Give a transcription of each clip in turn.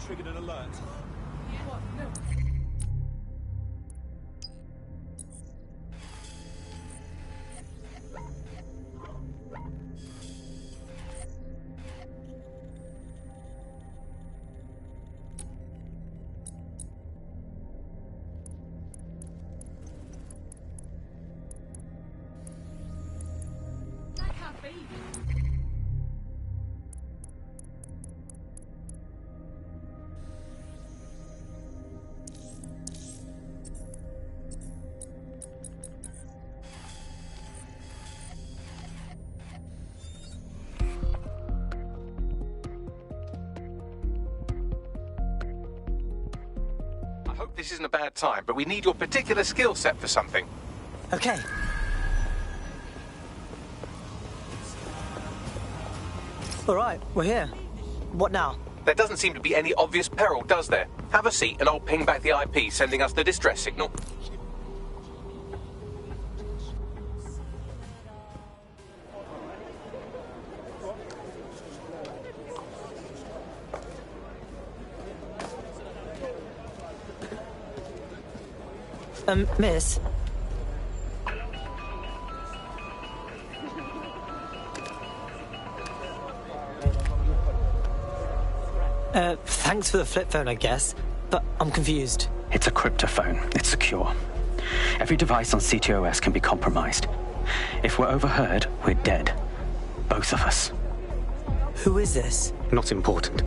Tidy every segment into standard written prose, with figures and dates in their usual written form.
triggered an alert. What? No. I hope this isn't a bad time, but we need your particular skill set for something. Okay. All right, we're here. What now? There doesn't seem to be any obvious peril, does there? Have a seat and I'll ping back the IP sending us the distress signal. Miss? Thanks for the flip phone, I guess, but I'm confused. It's a cryptophone. It's secure. Every device on CTOS can be compromised. If we're overheard, we're dead. Both of us. Who is this? Not important.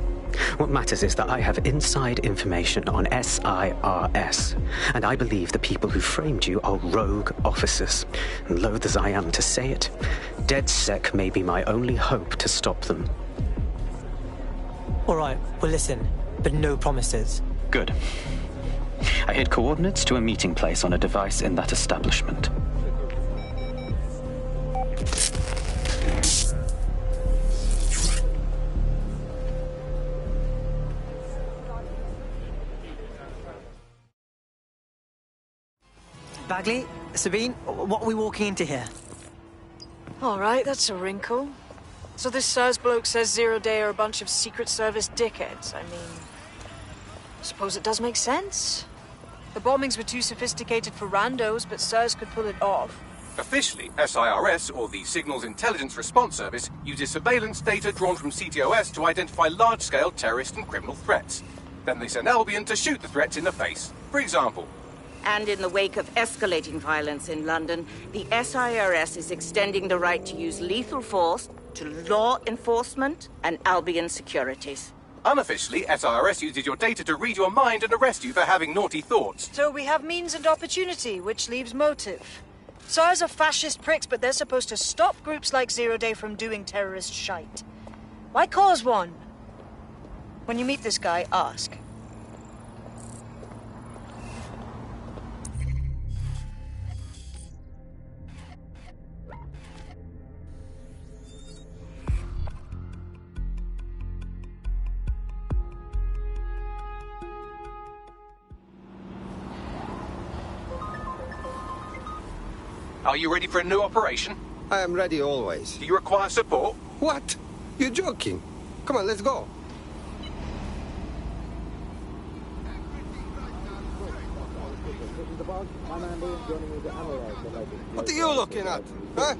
What matters is that I have inside information on SIRS, and I believe the people who framed you are rogue officers. And loath as I am to say it, DedSec may be my only hope to stop them. All right, well listen, but no promises. Good. I hid coordinates to a meeting place on a device in that establishment. Bagley, Sabine, what are we walking into here? All right, that's a wrinkle. So this SIRS bloke says Zero Day are a bunch of Secret Service dickheads. I mean, suppose it does make sense. The bombings were too sophisticated for randos, but SIRS could pull it off. Officially, SIRS, or the Signals Intelligence Response Service, uses surveillance data drawn from CTOS to identify large-scale terrorist and criminal threats. Then they send Albion to shoot the threats in the face. For example. And in the wake of escalating violence in London, the SIRS is extending the right to use lethal force to law enforcement and Albion securities. Unofficially, SIRS uses your data to read your mind and arrest you for having naughty thoughts. So we have means and opportunity, which leaves motive. SIRS are fascist pricks, but they're supposed to stop groups like Zero Day from doing terrorist shite. Why cause one? When you meet this guy, ask. Are you ready for a new operation? I am ready always. Do you require support? What? You're joking. Come on, let's go. What are you looking at? Huh?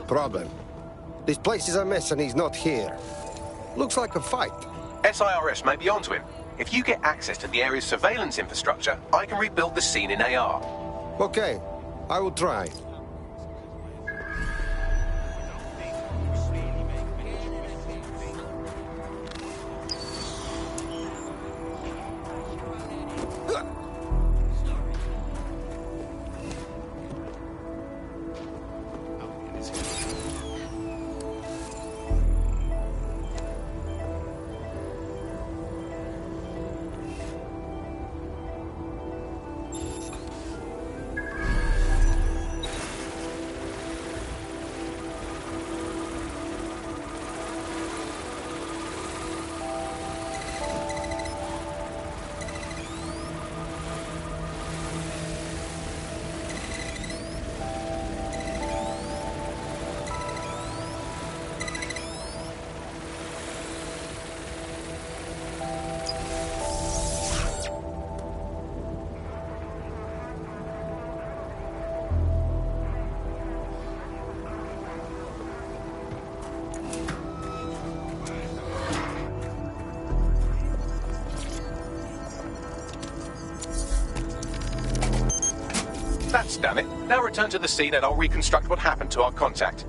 Problem. This place is a mess and he's not here. Looks like a fight. SIRS may be onto him. If you get access to the area's surveillance infrastructure, I can rebuild the scene in AR. Okay, I will try. damn it. Now return to the scene and I'll reconstruct what happened to our contact.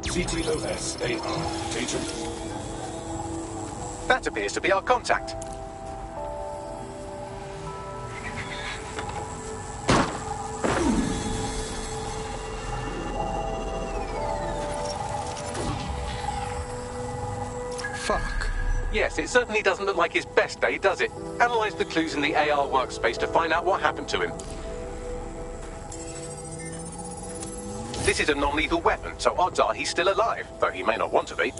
CTOS AR data. That appears to be our contact. Fuck. Yes, it certainly doesn't look like his best day, does it? Analyze the clues in the AR workspace to find out what happened to him. This is a non-lethal weapon, so odds are he's still alive, though he may not want to be.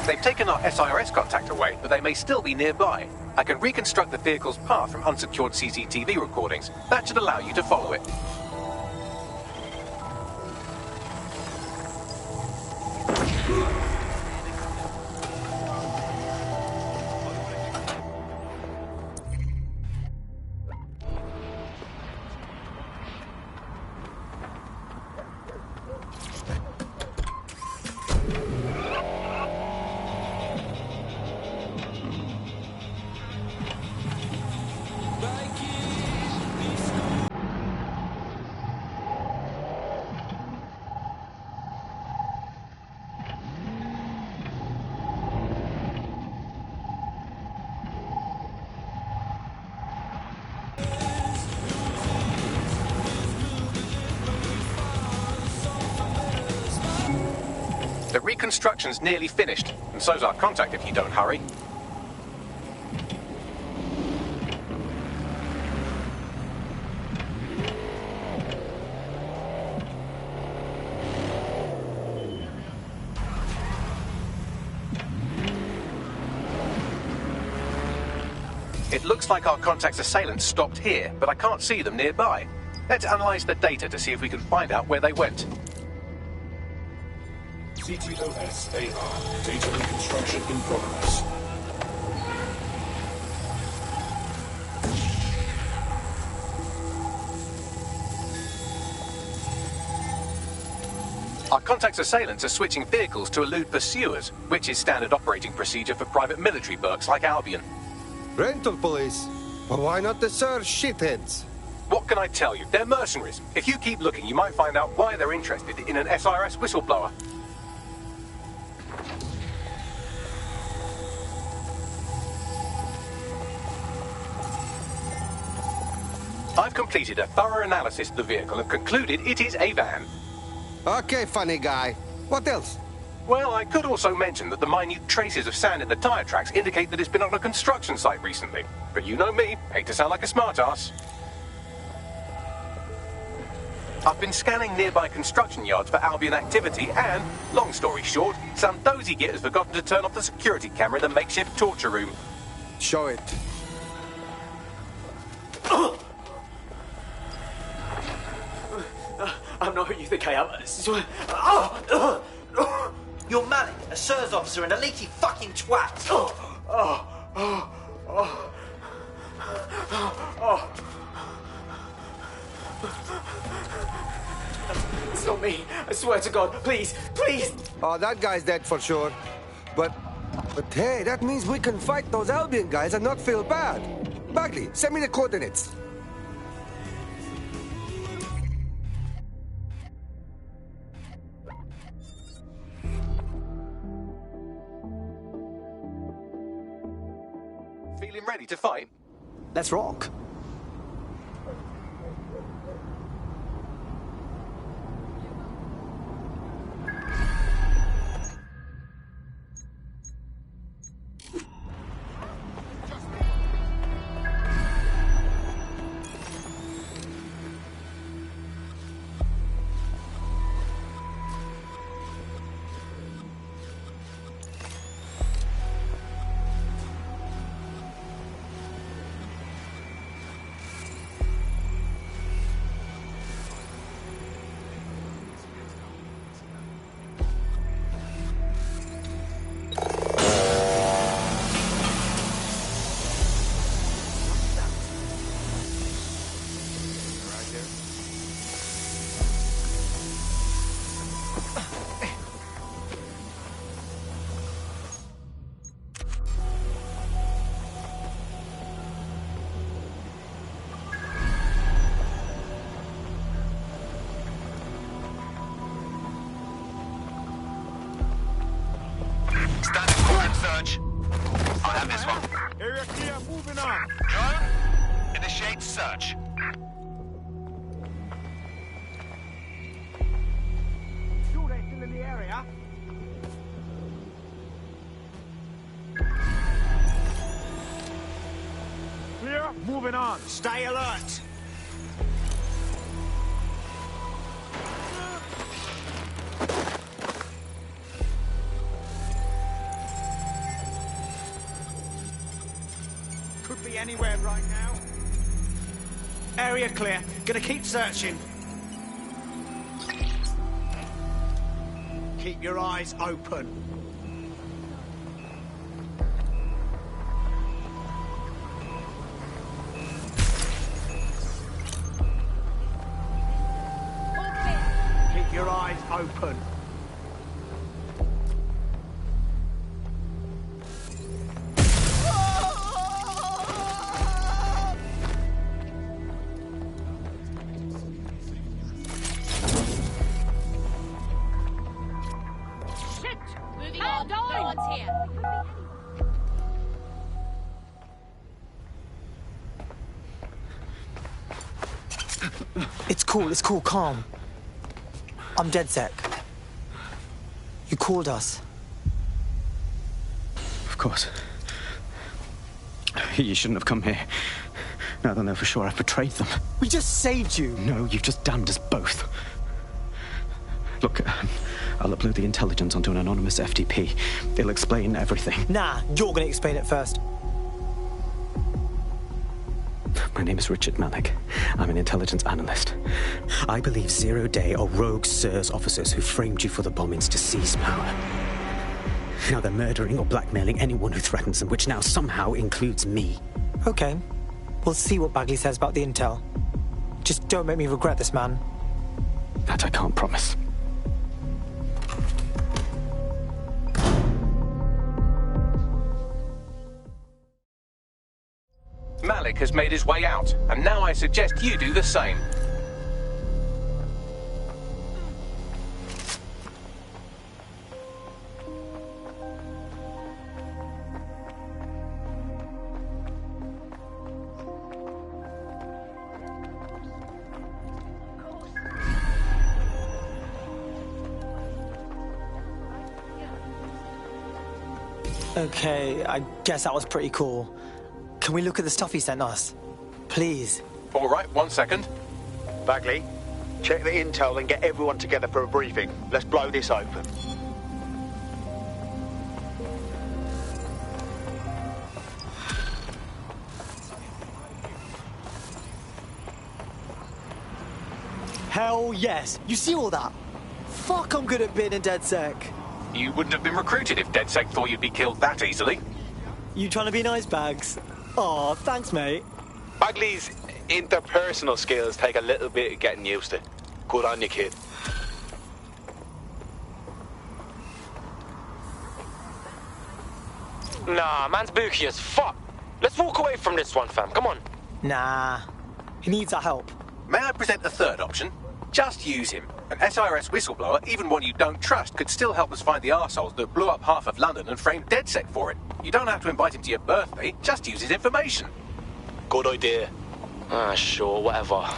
They've taken our SIRS contact away, but they may still be nearby. I can reconstruct the vehicle's path from unsecured CCTV recordings. That should allow you to follow it. The reconstruction's nearly finished, and so's our contact if you don't hurry. It looks like our contact's assailants stopped here, but I can't see them nearby. Let's analyze the data to see if we can find out where they went. CTOS AR data reconstruction in progress. Our contact's assailants are switching vehicles to elude pursuers, which is standard operating procedure for private military burks like Albion. Rental police? Well, why not the Sir shitheads? What can I tell you? They're mercenaries. If you keep looking, you might find out why they're interested in an SIRS whistleblower. I've completed a thorough analysis of the vehicle and concluded it is a van. Okay, funny guy. What else? Well, I could also mention that the minute traces of sand in the tyre tracks indicate that it's been on a construction site recently. But you know me, hate to sound like a smartass. I've been scanning nearby construction yards for Albion activity and, long story short, some dozy git has forgotten to turn off the security camera in the makeshift torture room. Show it. I'm not who you think I am. I swear. You're Malik, a SIRS officer and a leaky fucking twat. It's not me. I swear to God. Please, please. Oh, that guy's dead for sure. But hey, that means we can fight those Albion guys and not feel bad. Bagley, send me the coordinates. Feeling ready to fight? Let's rock. on? Drone, initiate search. Sure they're still in the area? Clear? Moving on. Stay alert. Could be anywhere right now. Area clear. Gonna keep searching. Keep your eyes open. Keep your eyes open. It's cool, calm. I'm DedSec. You called us. Of course. You shouldn't have come here. Now they'll know for sure I've betrayed them. We just saved you. No, you've just damned us both. Look, I'll upload the intelligence onto an anonymous FTP. It'll explain everything. Nah, you're gonna explain it first. My name is Richard Malik. I'm an intelligence analyst. I believe 0 Day are rogue SIRS officers who framed you for the bombings to seize power. Now they're murdering or blackmailing anyone who threatens them, which now somehow includes me. Okay. We'll see what Bagley says about the intel. Just don't make me regret this, man. That I can't promise. Malik has made his way out, and now I suggest you do the same. Okay, I guess that was pretty cool. Can we look at the stuff he sent us? Please. All right, 1 second. Bagley, check the intel and get everyone together for a briefing. Let's blow this open. Hell yes. You see all that? Fuck, I'm good at being in DedSec. You wouldn't have been recruited if DedSec thought you'd be killed that easily. You trying to be nice, Bags? Aw, thanks, mate. Bagley's interpersonal skills take a little bit of getting used to. Good on you, kid. Nah, man's booky as fuck. Let's walk away from this one, fam. Come on. Nah. He needs our help. May I present a third option? Just use him. An SIRS whistleblower, even one you don't trust, could still help us find the arseholes that blew up half of London and framed DedSec for it. You don't have to invite him to your birthday, just use his information. Good idea. Ah, sure, whatever.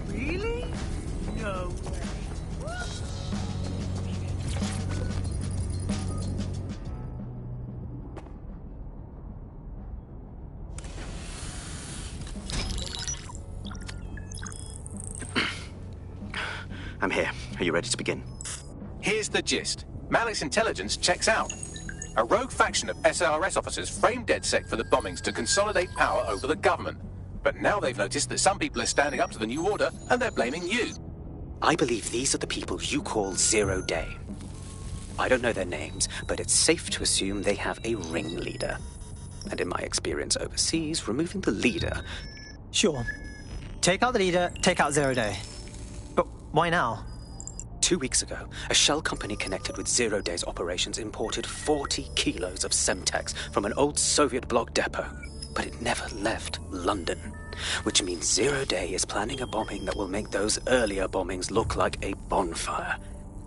Really? No way. I'm here. Are you ready to begin? Here's the gist. Malik's intelligence checks out. A rogue faction of SIRS officers framed DedSec for the bombings to consolidate power over the government. But now they've noticed that some people are standing up to the new order, and they're blaming you. I believe these are the people you call 0 Day. I don't know their names, but it's safe to assume they have a ringleader. And in my experience overseas, removing the leader Sure. Take out the leader, take out 0 Day. But why now? 2 weeks ago, a shell company connected with 0 Day's operations imported 40 kilos of Semtex from an old Soviet bloc depot. But it never left London, which means 0 Day is planning a bombing that will make those earlier bombings look like a bonfire.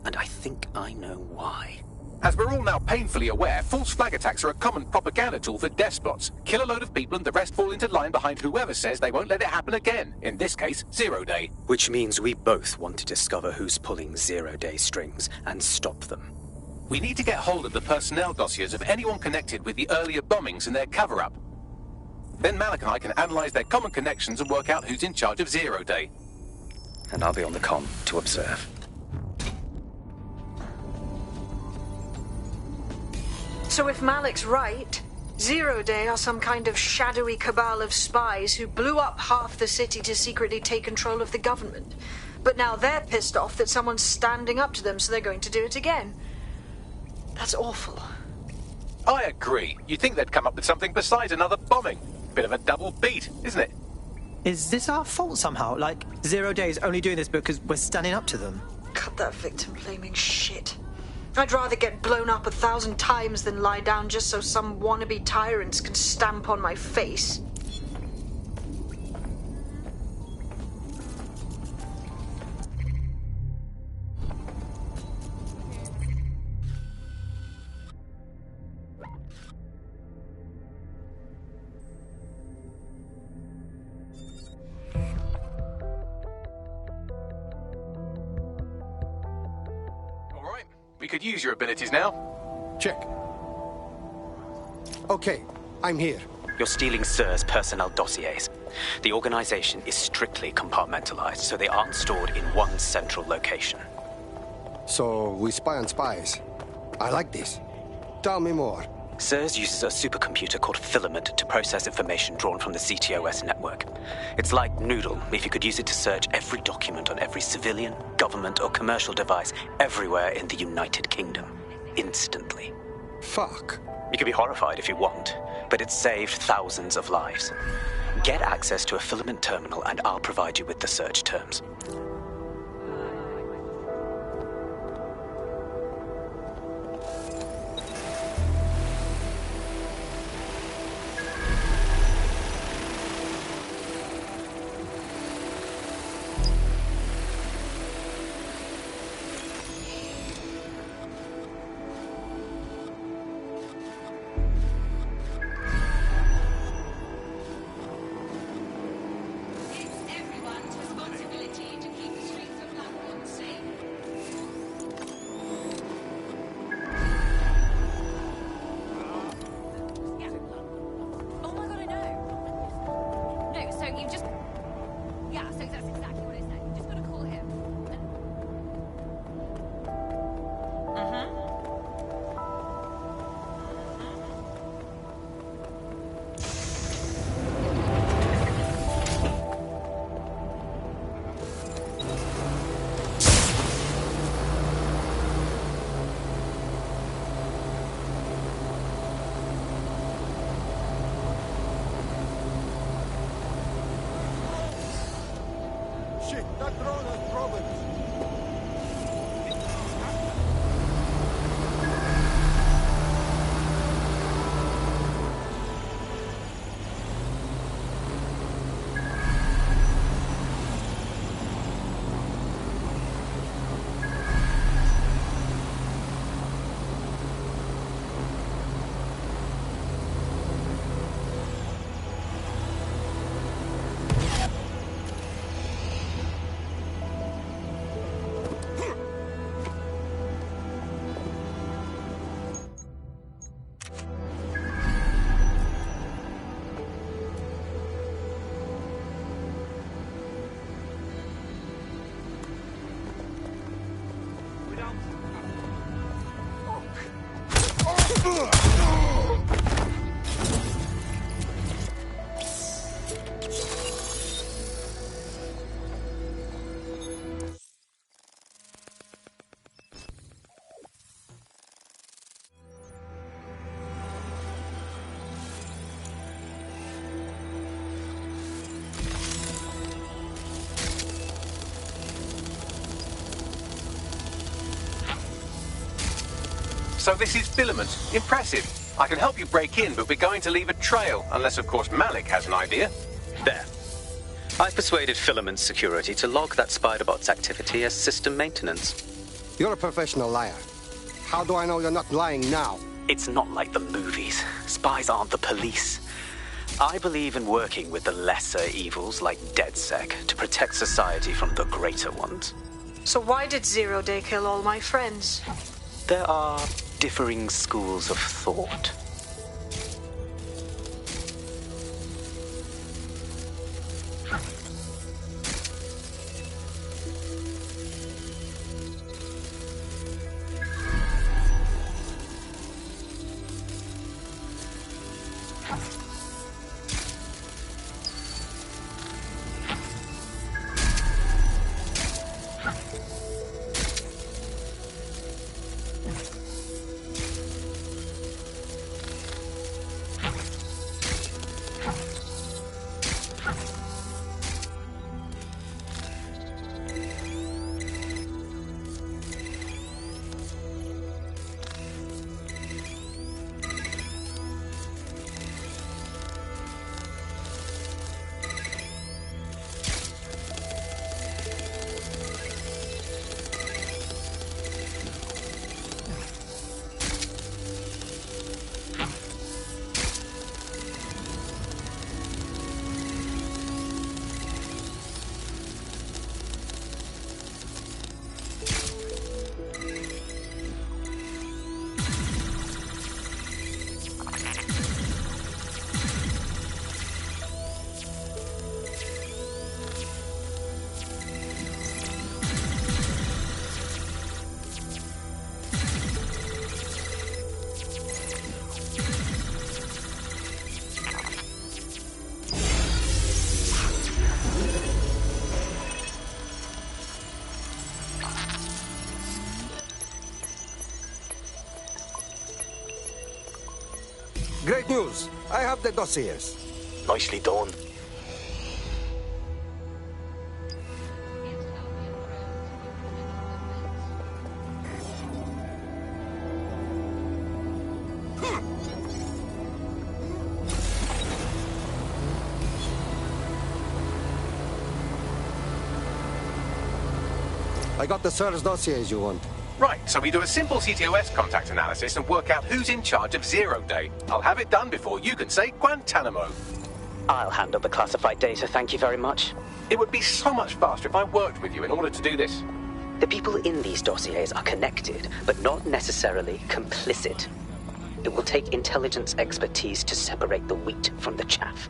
And I think I know why. As we're all now painfully aware, false flag attacks are a common propaganda tool for despots. Kill a load of people and the rest fall into line behind whoever says they won't let it happen again. In this case, 0 Day. Which means we both want to discover who's pulling 0 Day strings and stop them. We need to get hold of the personnel dossiers of anyone connected with the earlier bombings and their cover-up. Then Malik and I can analyze their common connections and work out who's in charge of 0 Day. And I'll be on the comm to observe. So if Malik's right, 0 Day are some kind of shadowy cabal of spies who blew up half the city to secretly take control of the government. But now they're pissed off that someone's standing up to them, so they're going to do it again. That's awful. I agree. You'd think they'd come up with something besides another bombing. Bit of a double beat, isn't it? Is this our fault somehow? Like, 0 Day is only doing this because we're standing up to them? Cut that victim-blaming shit. I'd rather get blown up 1,000 times than lie down just so some wannabe tyrants can stamp on my face. We could use your abilities now. Check. Okay, I'm here. You're stealing SIR's personnel dossiers. The organization is strictly compartmentalized, so they aren't stored in one central location. So we spy on spies. I like this. Tell me more. SIRS uses a supercomputer called Filament to process information drawn from the CTOS network. It's like Noodle if you could use it to search every document on every civilian, government, or commercial device everywhere in the United Kingdom. Instantly. Fuck. You can be horrified if you want, but it's saved thousands of lives. Get access to a Filament terminal and I'll provide you with the search terms. So this is Filament. Impressive. I can help you break in, but we're going to leave a trail, unless of course Malik has an idea. There. I persuaded Filament Security to log that Spiderbot's activity as system maintenance. You're a professional liar. How do I know you're not lying now? It's not like the movies. Spies aren't the police. I believe in working with the lesser evils like DedSec to protect society from the greater ones. So why did Zero Day kill all my friends? There are differing schools of thought. Great news. I have the dossiers. Nicely done. I got the SIRS dossiers you want. Right, so we do a simple CTOS contact analysis and work out who's in charge of Zero Day. I'll have it done before you can say Guantanamo. I'll handle the classified data, thank you very much. It would be so much faster if I worked with you in order to do this. The people in these dossiers are connected, but not necessarily complicit. It will take intelligence expertise to separate the wheat from the chaff.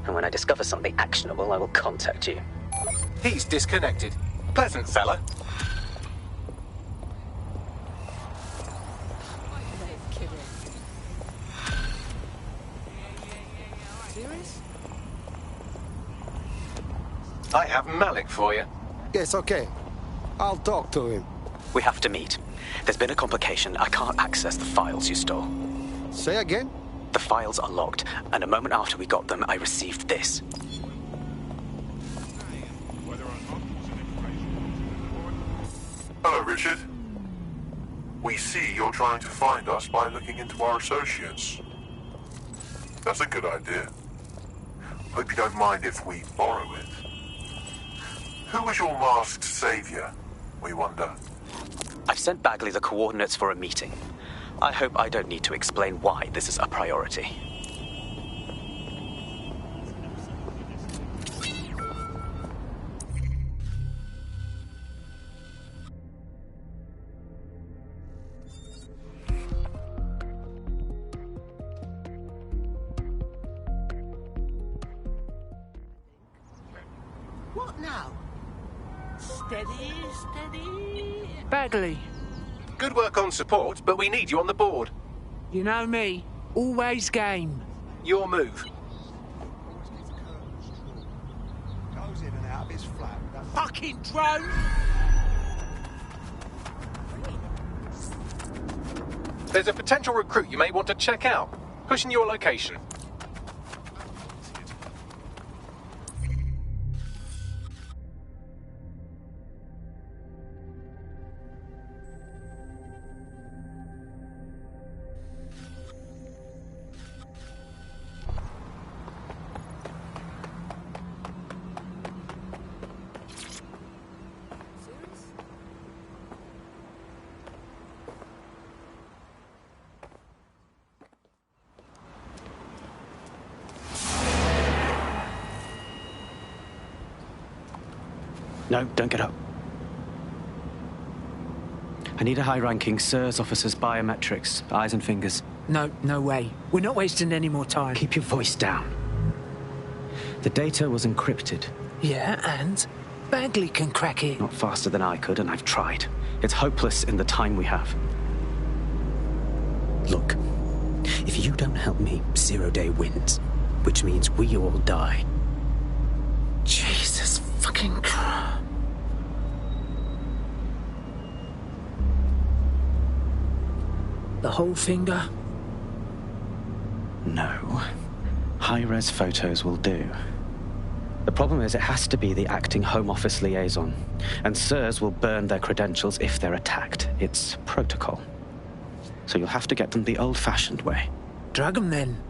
And when I discover something actionable, I will contact you. He's disconnected. Pleasant fella. I have Malik for you. Yes, okay. I'll talk to him. We have to meet. There's been a complication. I can't access the files you stole. Say again? The files are locked, and a moment after we got them, I received this. Hello, Richard. We see you're trying to find us by looking into our associates. That's a good idea. Hope you don't mind if we borrow it. Who was your masked savior, we wonder? I've sent Bagley the coordinates for a meeting. I hope I don't need to explain why this is a priority. What now? Steady, steady. Bagley, Good work on support, but we need you on the board. you know me. Always game. Your move. Goes in and out of his flat. Fucking drone! There's a potential recruit you may want to check out. Pushing your location. No, don't get up. I need a high-ranking SIRS officer's biometrics, eyes and fingers. No, no way. We're not wasting any more time. Keep your voice down. The data was encrypted. Yeah, and? Bagley can crack it. Not faster than I could, and I've tried. It's hopeless in the time we have. Look, if you don't help me, 0 Day wins. Which means we all die. Jesus fucking Christ. The whole finger? No. High-res photos will do. The problem is it has to be the acting Home Office liaison, and SIRS will burn their credentials if they're attacked. It's protocol. So you'll have to get them the old-fashioned way. Drug them then.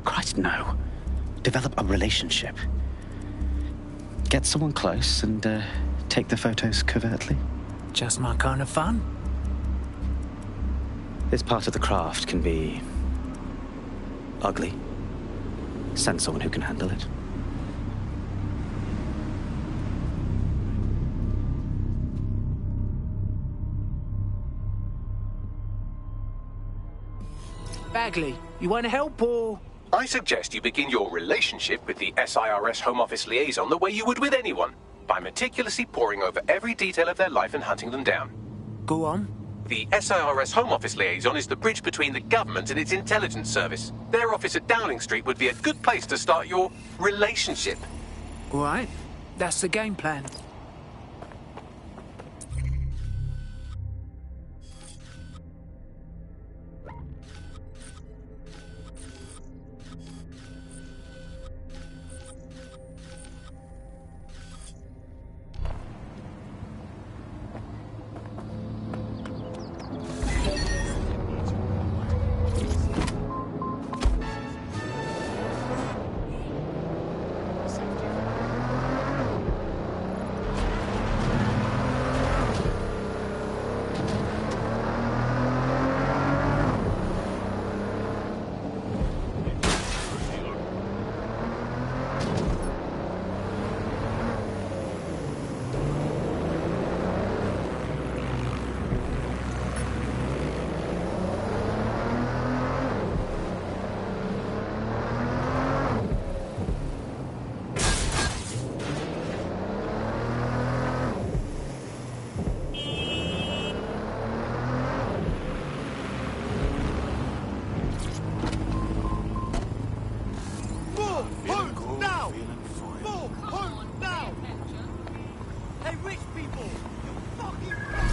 Christ, no. Develop a relationship. Get someone close and take the photos covertly. Just my kind of fun. This part of the craft can be ugly. Send someone who can handle it. Bagley, you want to help or...? I suggest you begin your relationship with the SIRS Home Office liaison the way you would with anyone, by meticulously poring over every detail of their life and hunting them down. Go on. The SIRS Home Office liaison is the bridge between the government and its intelligence service. Their office at Downing Street would be a good place to start your relationship. All right. That's the game plan.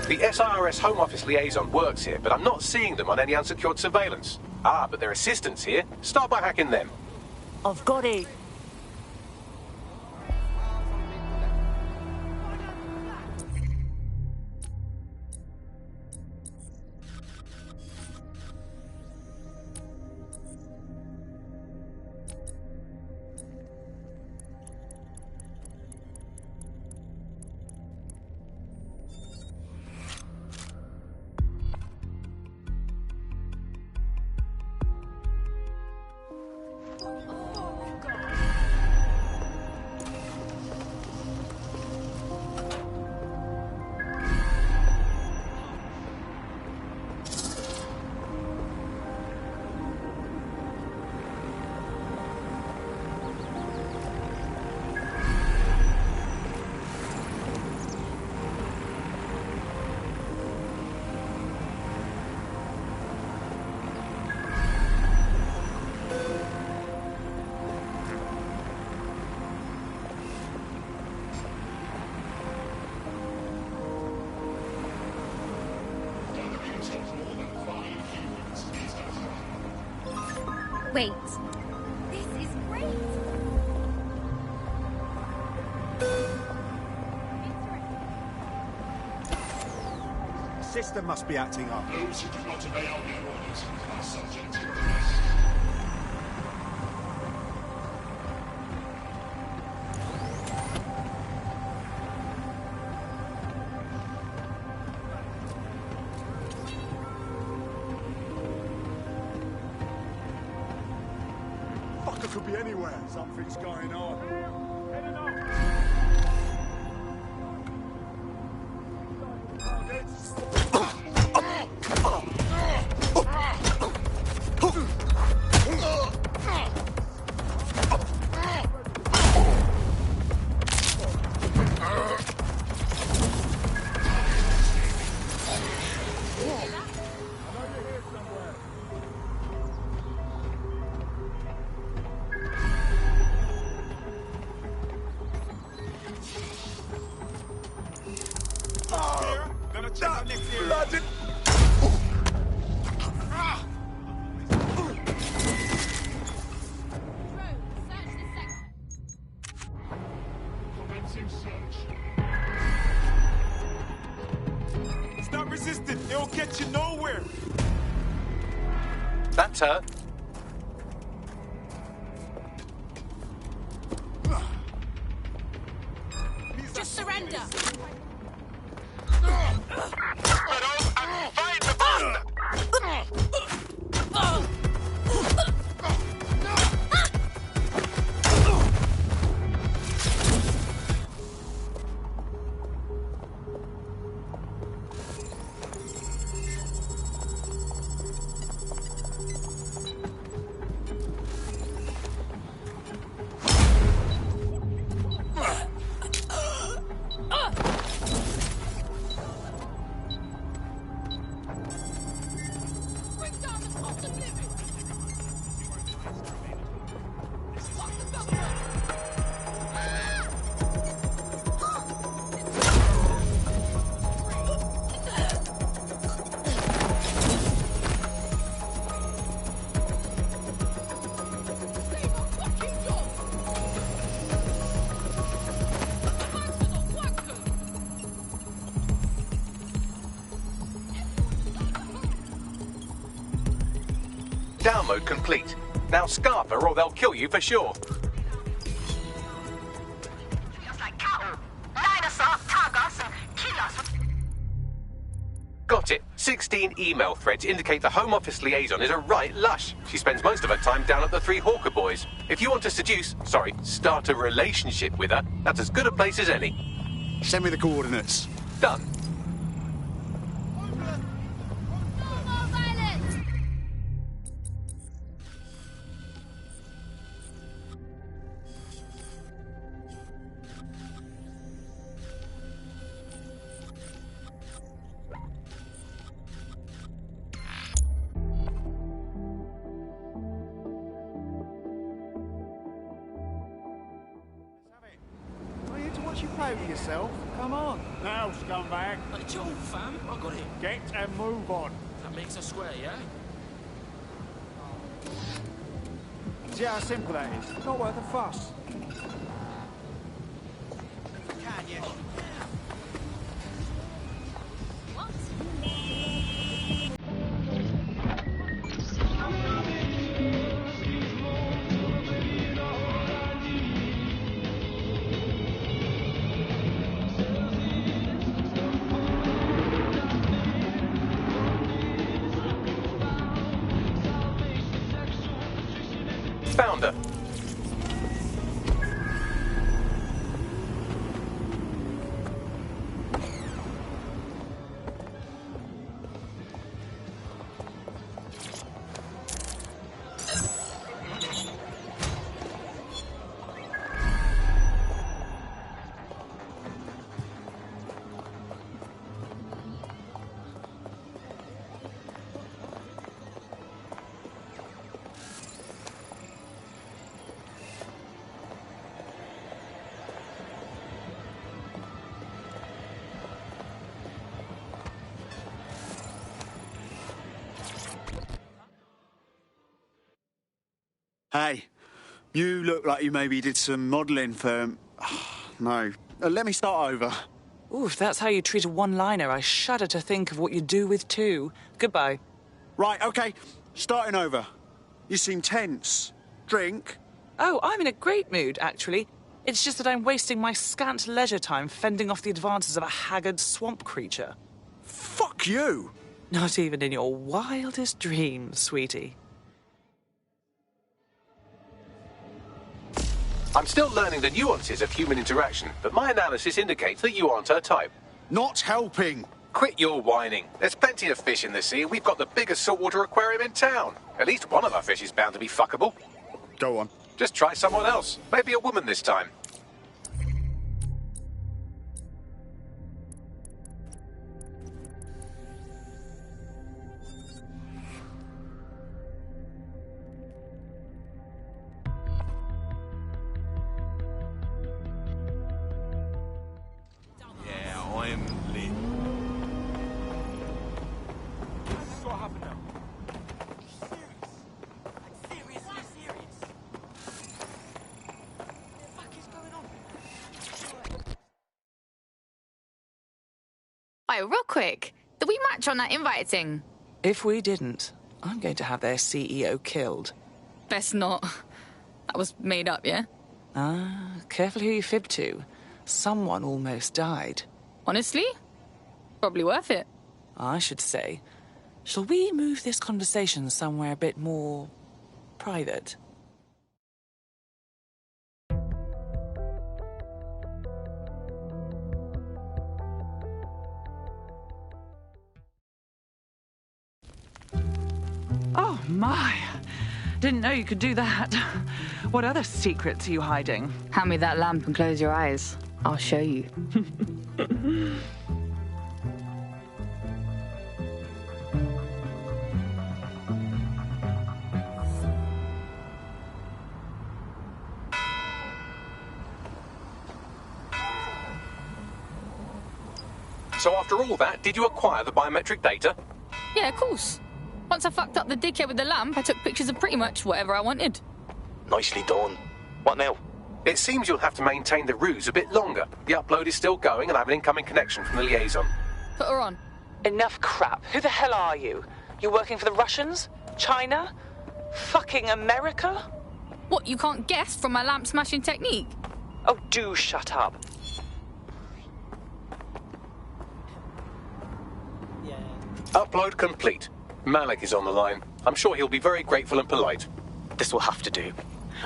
The SIRS Home Office liaison works here, but I'm not seeing them on any unsecured surveillance. Ah, but their assistants here. Start by hacking them. I've got it. Wait. This is great! The system must be acting up. Those who do not obey our orders are subject to arrest. Fucker could be anywhere. Something's going on. Bloody... Stop resisting. It'll get you nowhere. That's her. Just surrender. Download complete. Now scarf her or they'll kill you for sure. Got it. 16 email threads indicate the Home Office liaison is a right lush. She spends most of her time down at the Three Hawker Boys. If you want to start a relationship with her, that's as good a place as any. Send me the coordinates. Done. You play with yourself. Come on. Now, scumbag. It's your fam. I got it. Get and move on. That makes us square, yeah? See how simple that is? Not worth a fuss. Can you? Found her. Hey, you look like you maybe did some modelling for... No. Let me start over. Ooh, if that's how you treat a one-liner, I shudder to think of what you do with two. Goodbye. Right, OK. Starting over. You seem tense. Drink? Oh, I'm in a great mood, actually. It's just that I'm wasting my scant leisure time fending off the advances of a haggard swamp creature. Fuck you! Not even in your wildest dreams, sweetie. I'm still learning the nuances of human interaction, but my analysis indicates that you aren't her type. Not helping. Quit your whining. There's plenty of fish in the sea. We've got the biggest saltwater aquarium in town. At least one of our fish is bound to be fuckable. Go on. Just try someone else. Maybe a woman this time. Hey, real quick, did we match on that invite thing? If we didn't, I'm going to have their CEO killed. Best not. That was made up, yeah? Ah, careful who you fib to. Someone almost died. Honestly? Probably worth it. I should say. Shall we move this conversation somewhere a bit more private? Oh, my. Didn't know you could do that. What other secrets are you hiding? Hand me that lamp and close your eyes. I'll show you. So after all that, did you acquire the biometric data? Yeah, of course. Once I fucked up the dickhead with the lamp, I took pictures of pretty much whatever I wanted. Nicely done. What now? It seems you'll have to maintain the ruse a bit longer. The upload is still going and I have an incoming connection from the liaison. Put her on. Enough crap. Who the hell are you? You working for the Russians? China? Fucking America? What, you can't guess from my lamp smashing technique? Oh, do shut up. Upload complete. Malik is on the line. I'm sure he'll be very grateful and polite. This will have to do.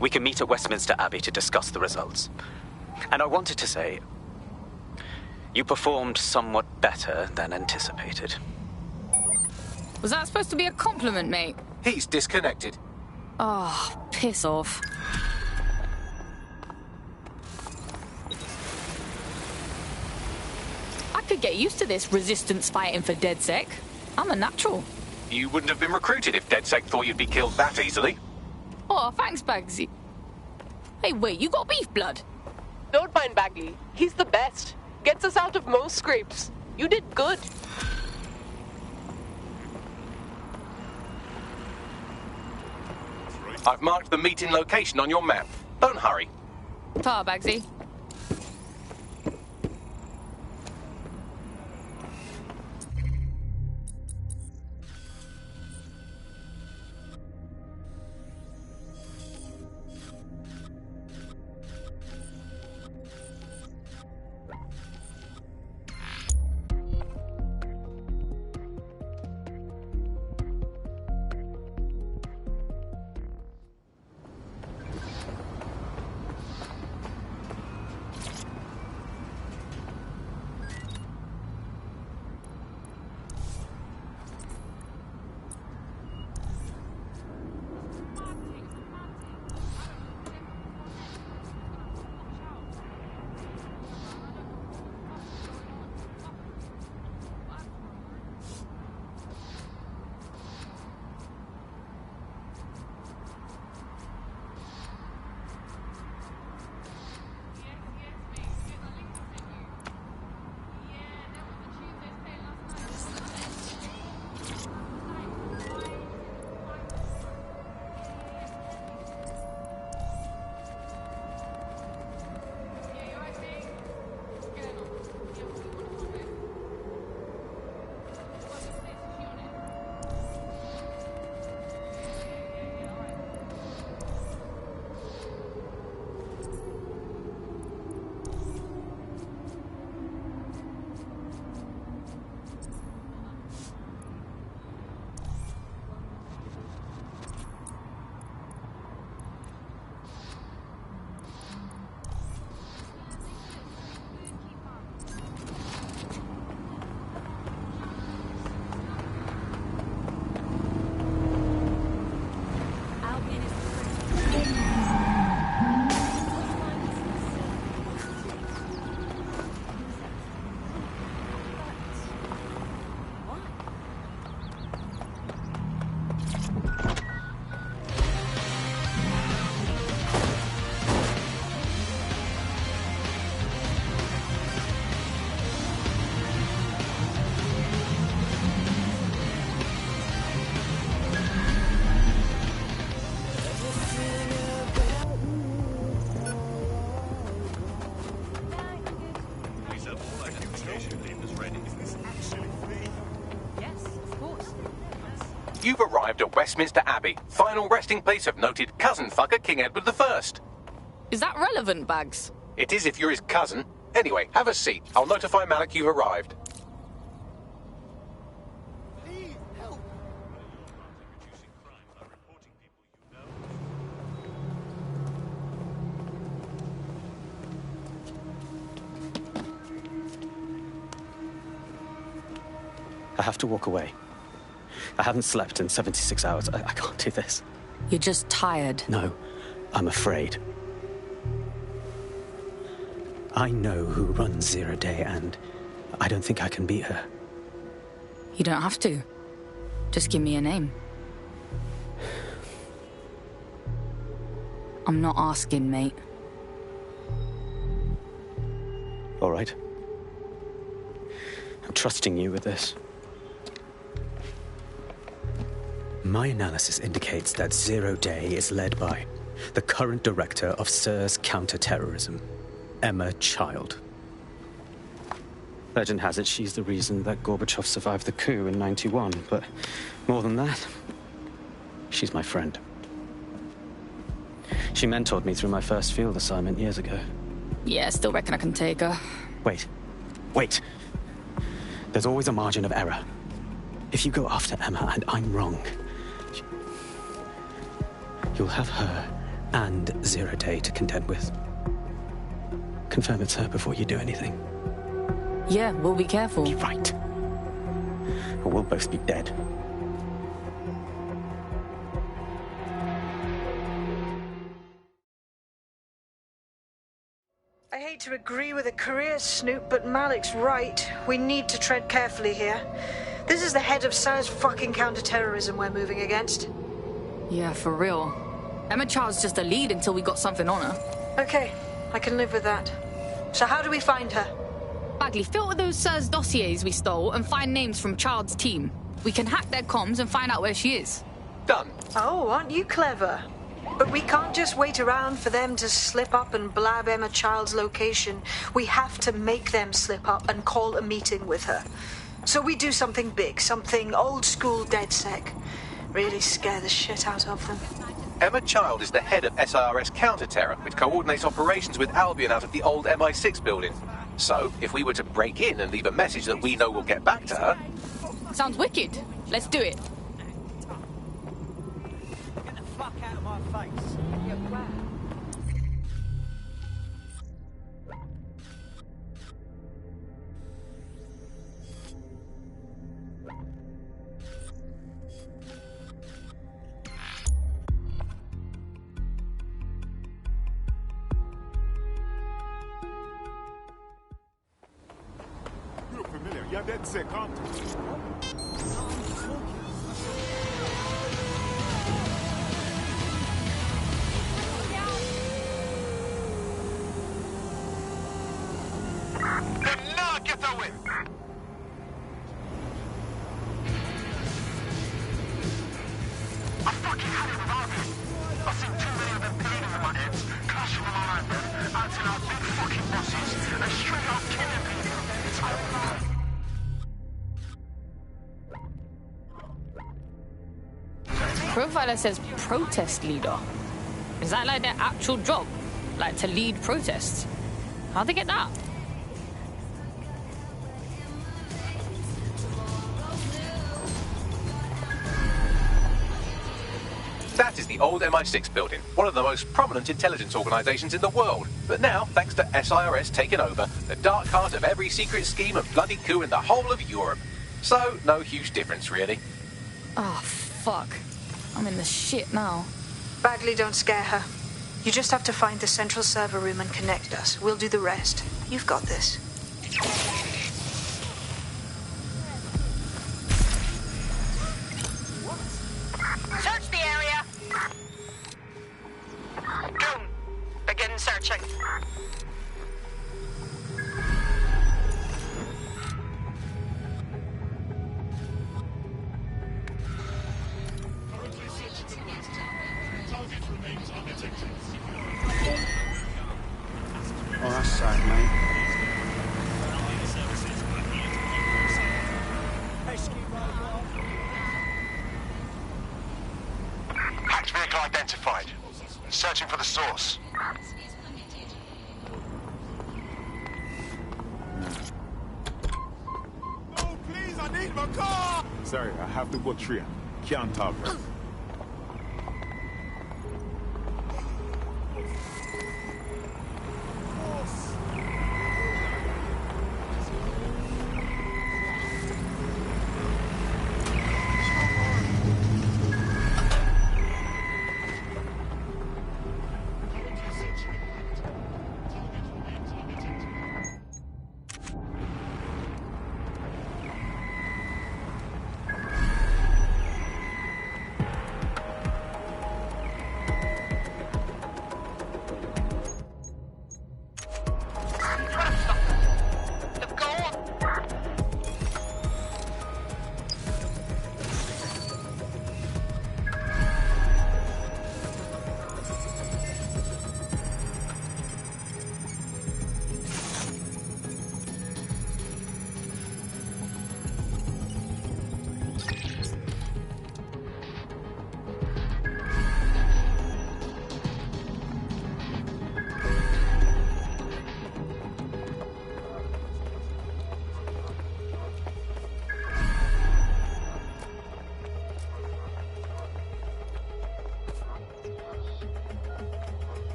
We can meet at Westminster Abbey to discuss the results. And I wanted to say, you performed somewhat better than anticipated. Was that supposed to be a compliment, mate? He's disconnected. Oh, piss off. I could get used to this resistance fighting for DedSec. I'm a natural. You wouldn't have been recruited if DedSec thought you'd be killed that easily. Oh, thanks, Bagsy. Hey, wait, you got beef blood? Don't mind Bagley. He's the best. Gets us out of most scrapes. You did good. I've marked the meeting location on your map. Don't hurry. Ta, Bagsy. Yes, of course. You've arrived at Westminster Abbey, final resting place of noted cousin fucker King Edward I. Is that relevant, Bags? It is if you're his cousin. Anyway, have a seat. I'll notify Malik you've arrived. I have to walk away. I haven't slept in 76 hours. I can't do this. You're just tired. No, I'm afraid. I know who runs Zero Day, and I don't think I can beat her. You don't have to. Just give me a name. I'm not asking, mate. All right. I'm trusting you with this. My analysis indicates that Zero Day is led by the current director of SIRS counter-terrorism, Emma Child. Legend has it she's the reason that Gorbachev survived the coup in '91, but more than that, she's my friend. She mentored me through my first field assignment years ago. Yeah, still reckon I can take her. Wait. There's always a margin of error. If you go after Emma and I'm wrong, you'll have her and Zero Day to contend with. Confirm it's her before you do anything. Yeah, we'll be careful. Be right. Or we'll both be dead. I hate to agree with a career snoop, but Malik's right. We need to tread carefully here. This is the head of SIRS fucking counter-terrorism we're moving against. Yeah, for real. Emma Child's just a lead until we got something on her. Okay, I can live with that. So how do we find her? Bagley, filter those SIRS dossiers we stole and find names from Child's team. We can hack their comms and find out where she is. Done. Oh, aren't you clever? But we can't just wait around for them to slip up and blab Emma Child's location. We have to make them slip up and call a meeting with her. So we do something big, something old-school DedSec. Really scare the shit out of them. Emma Child is the head of SIRS counter-terror, which coordinates operations with Albion out of the old MI6 building. So, if we were to break in and leave a message that we know will get back to her... Sounds wicked. Let's do it. Get the fuck out of my face. You look familiar. You're dead sick, aren't you? Profiler says protest leader. Is that like their actual job? Like to lead protests? How'd they get that? That is the old MI6 building, one of the most prominent intelligence organisations in the world. But now, thanks to SIRS taking over, the dark heart of every secret scheme and bloody coup in the whole of Europe. So, no huge difference, really. Oh, fuck. I'm in the shit now. Bagley, don't scare her. You just have to find the central server room and connect us. We'll do the rest. You've got this. Search the area. Go. Begin searching. Oh, that's sad, mate. identified. Searching for the source. No, please, I need my car! Sorry, I have to go train. Can't talk right.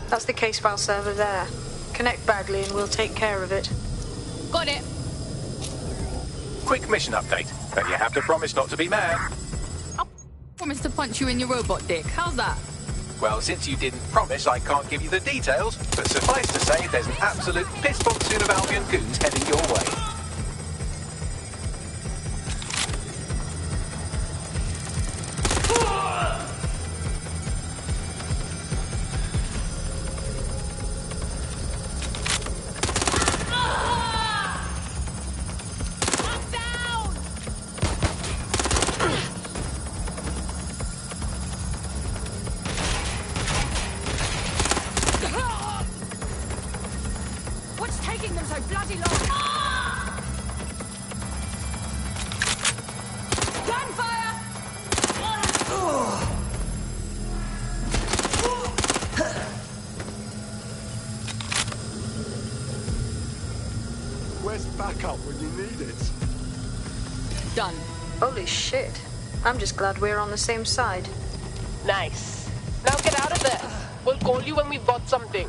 That's the case file server there. Connect Bagley and we'll take care of it. Got it. Quick mission update, but you have to promise not to be mad. Promise to punch you in your robot dick. How's that? Well, since you didn't promise, I can't give you the details, but suffice to say there's an absolute piss monsoon of Albion goons heading your way. What's taking them so bloody long? Gunfire! Where's backup when you need it? Done. Holy shit. I'm just glad we're on the same side. Nice. Now get out of there. We'll call you when we've got something.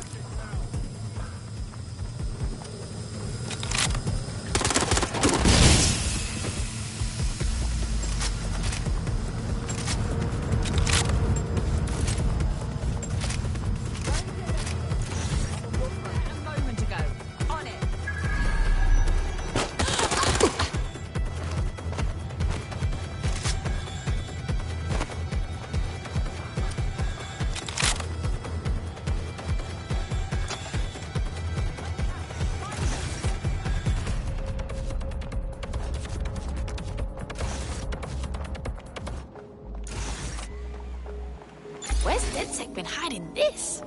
Where's DedSec been hiding this?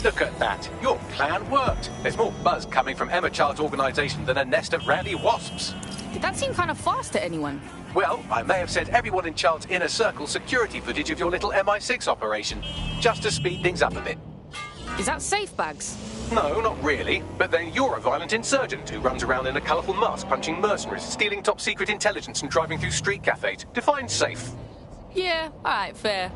Look at that. Your plan worked. There's more buzz coming from Emma Child's organisation than a nest of randy wasps. Did that seem kind of fast to anyone? Well, I may have sent everyone in Child's inner circle security footage of your little MI6 operation, just to speed things up a bit. Is that safe, Bags? No, not really. But then you're a violent insurgent who runs around in a colourful mask punching mercenaries, stealing top-secret intelligence and driving through street cafes. Define safe. Yeah, alright, fair.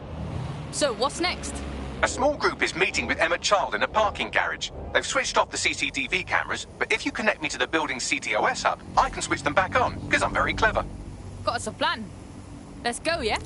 So, what's next? A small group is meeting with Emma Child in a parking garage. They've switched off the CCTV cameras, but if you connect me to the building's CTOS hub, I can switch them back on, because I'm very clever. Got us a plan. Let's go, yeah?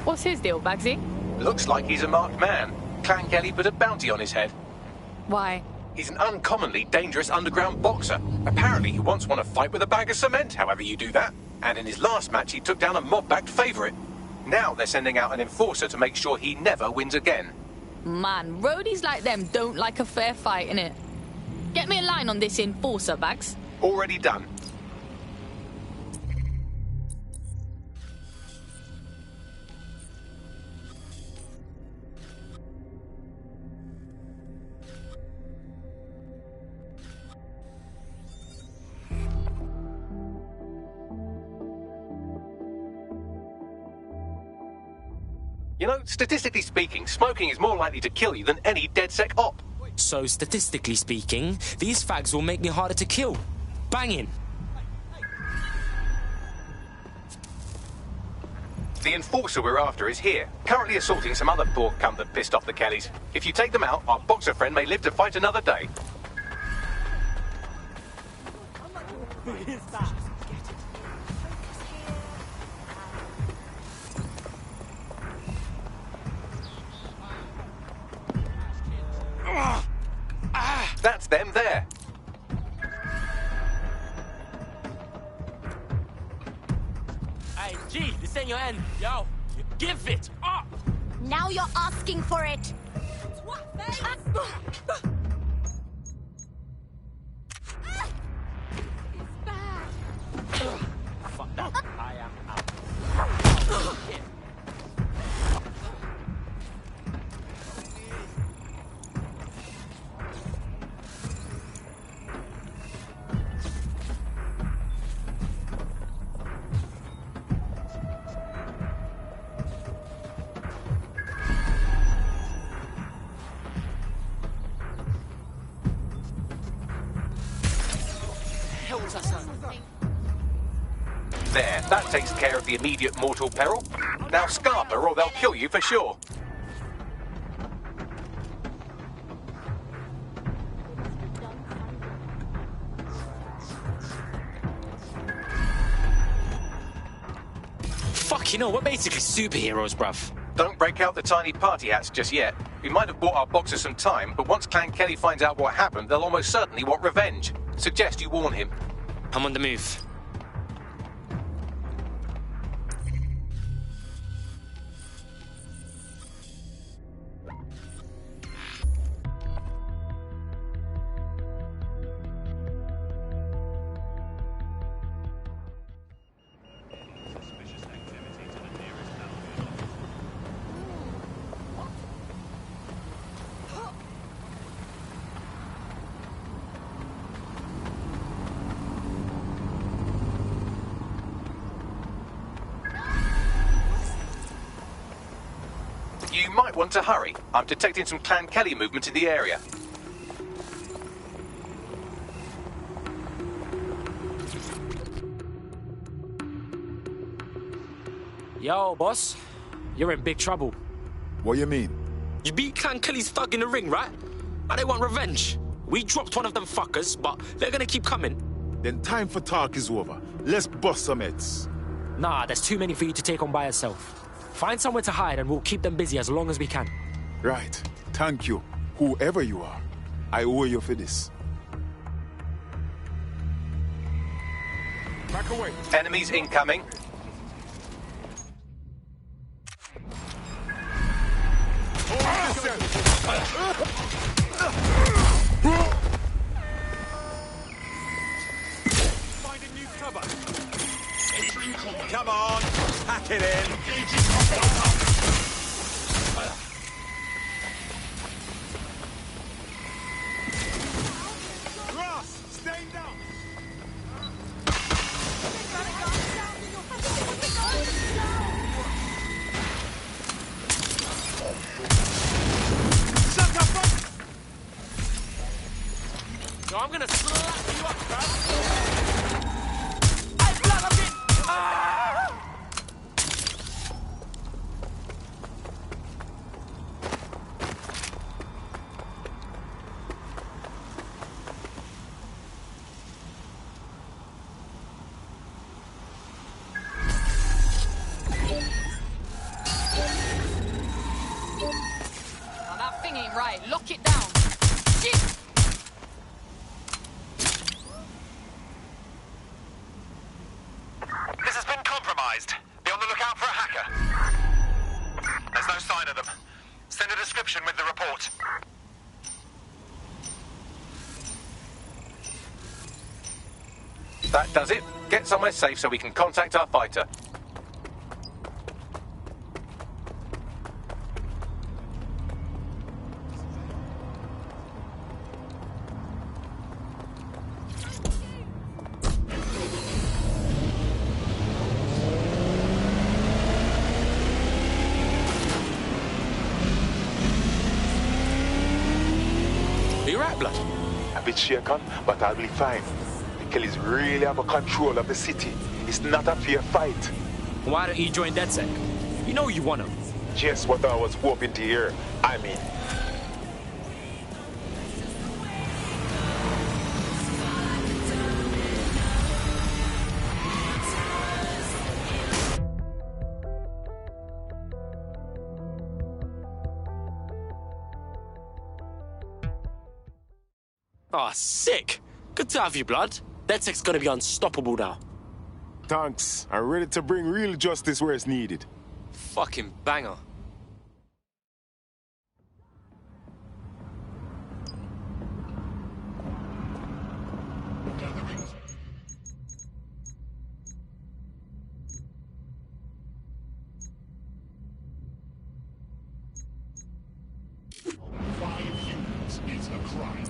What's his deal, Bagsy? Looks like he's a marked man. Clan Kelly put a bounty on his head. Why? He's an uncommonly dangerous underground boxer. Apparently he once won a fight with a bag of cement, however you do that. And in his last match he took down a mob-backed favourite. Now they're sending out an enforcer to make sure he never wins again. Man, roadies like them don't like a fair fight, innit? Get me a line on this enforcer, Bags. Already done. You know, statistically speaking, smoking is more likely to kill you than any DedSec op. So, statistically speaking, these fags will make me harder to kill. Banging. The enforcer we're after is here, currently assaulting some other poor cunt that pissed off the Kellys. If you take them out, our boxer friend may live to fight another day. That's them there. Hey, G, this ain't your end. Yo, you give it up. Now you're asking for it. Fuck that. I am out. There, that takes care of the immediate mortal peril. Now Scarper or they'll kill you for sure. Fuck, you know, we're basically superheroes, bruv. Don't break out the tiny party hats just yet. We might have bought our boxer some time, but once Clan Kelly finds out what happened, they'll almost certainly want revenge. Suggest you warn him. I'm on the move. You might want to hurry. I'm detecting some Clan Kelly movement in the area. Yo, boss. You're in big trouble. What you mean? You beat Clan Kelly's thug in the ring, right? Now they want revenge. We dropped one of them fuckers, but they're gonna keep coming. Then time for talk is over. Let's bust some heads. Nah, there's too many for you to take on by yourself. Find somewhere to hide and we'll keep them busy as long as we can. Right. Thank you. Whoever you are. I owe you for this. Back away. Enemies incoming. Finding new cover. Come on, pack it in. Ross, stay down. So I'm gonna slap you up, bro. Hey, blood, I'm in. Ah! Now that thing ain't right. Lock it down. Shit! This has been compromised. Be on the lookout for a hacker. There's no sign of them. Send a description with the report. That does it. Get somewhere safe so we can contact our fighter. Are you right, blood? A bit shaken, but I'll be fine. The Kellys really have a control of the city. It's not a fair fight. Why don't you join DedSec? You know you want them. Just what I was hoping to hear. I mean... Oh, sick. Good to have you, blood. DedSec's gonna be unstoppable now. Thanks. I'm ready to bring real justice where it's needed. Fucking banger. Is a crime.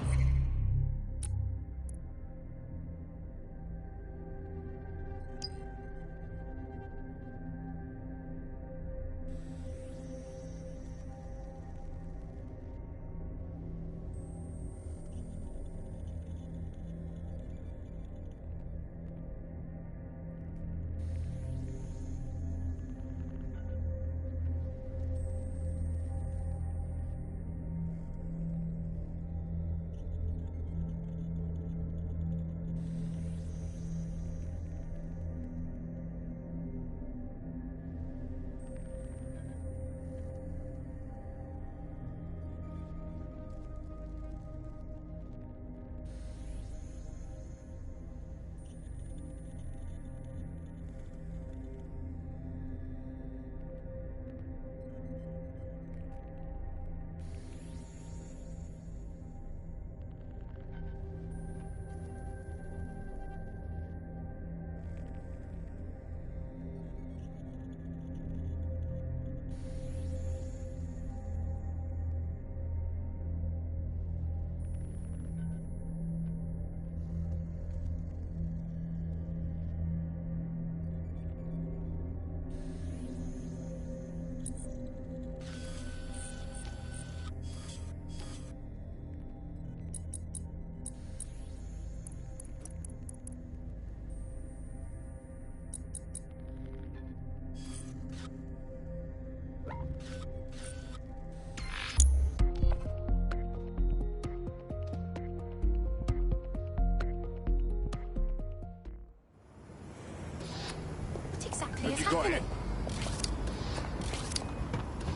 exactly is Have you got happening? it?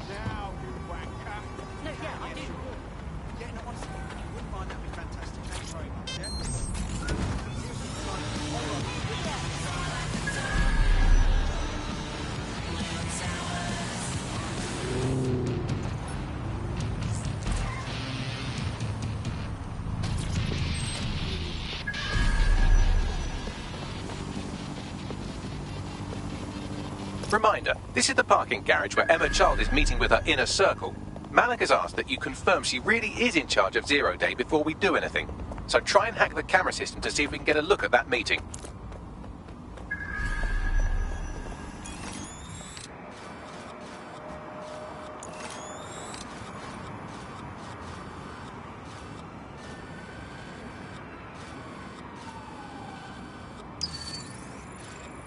Now, you wanker. No, yeah, I do. Yeah, no, honestly, if you wouldn't mind, that'd be fantastic. Thanks very much, yeah? Reminder, this is the parking garage where Emma Child is meeting with her inner circle. Malik has asked that you confirm she really is in charge of Zero Day before we do anything. So try and hack the camera system to see if we can get a look at that meeting.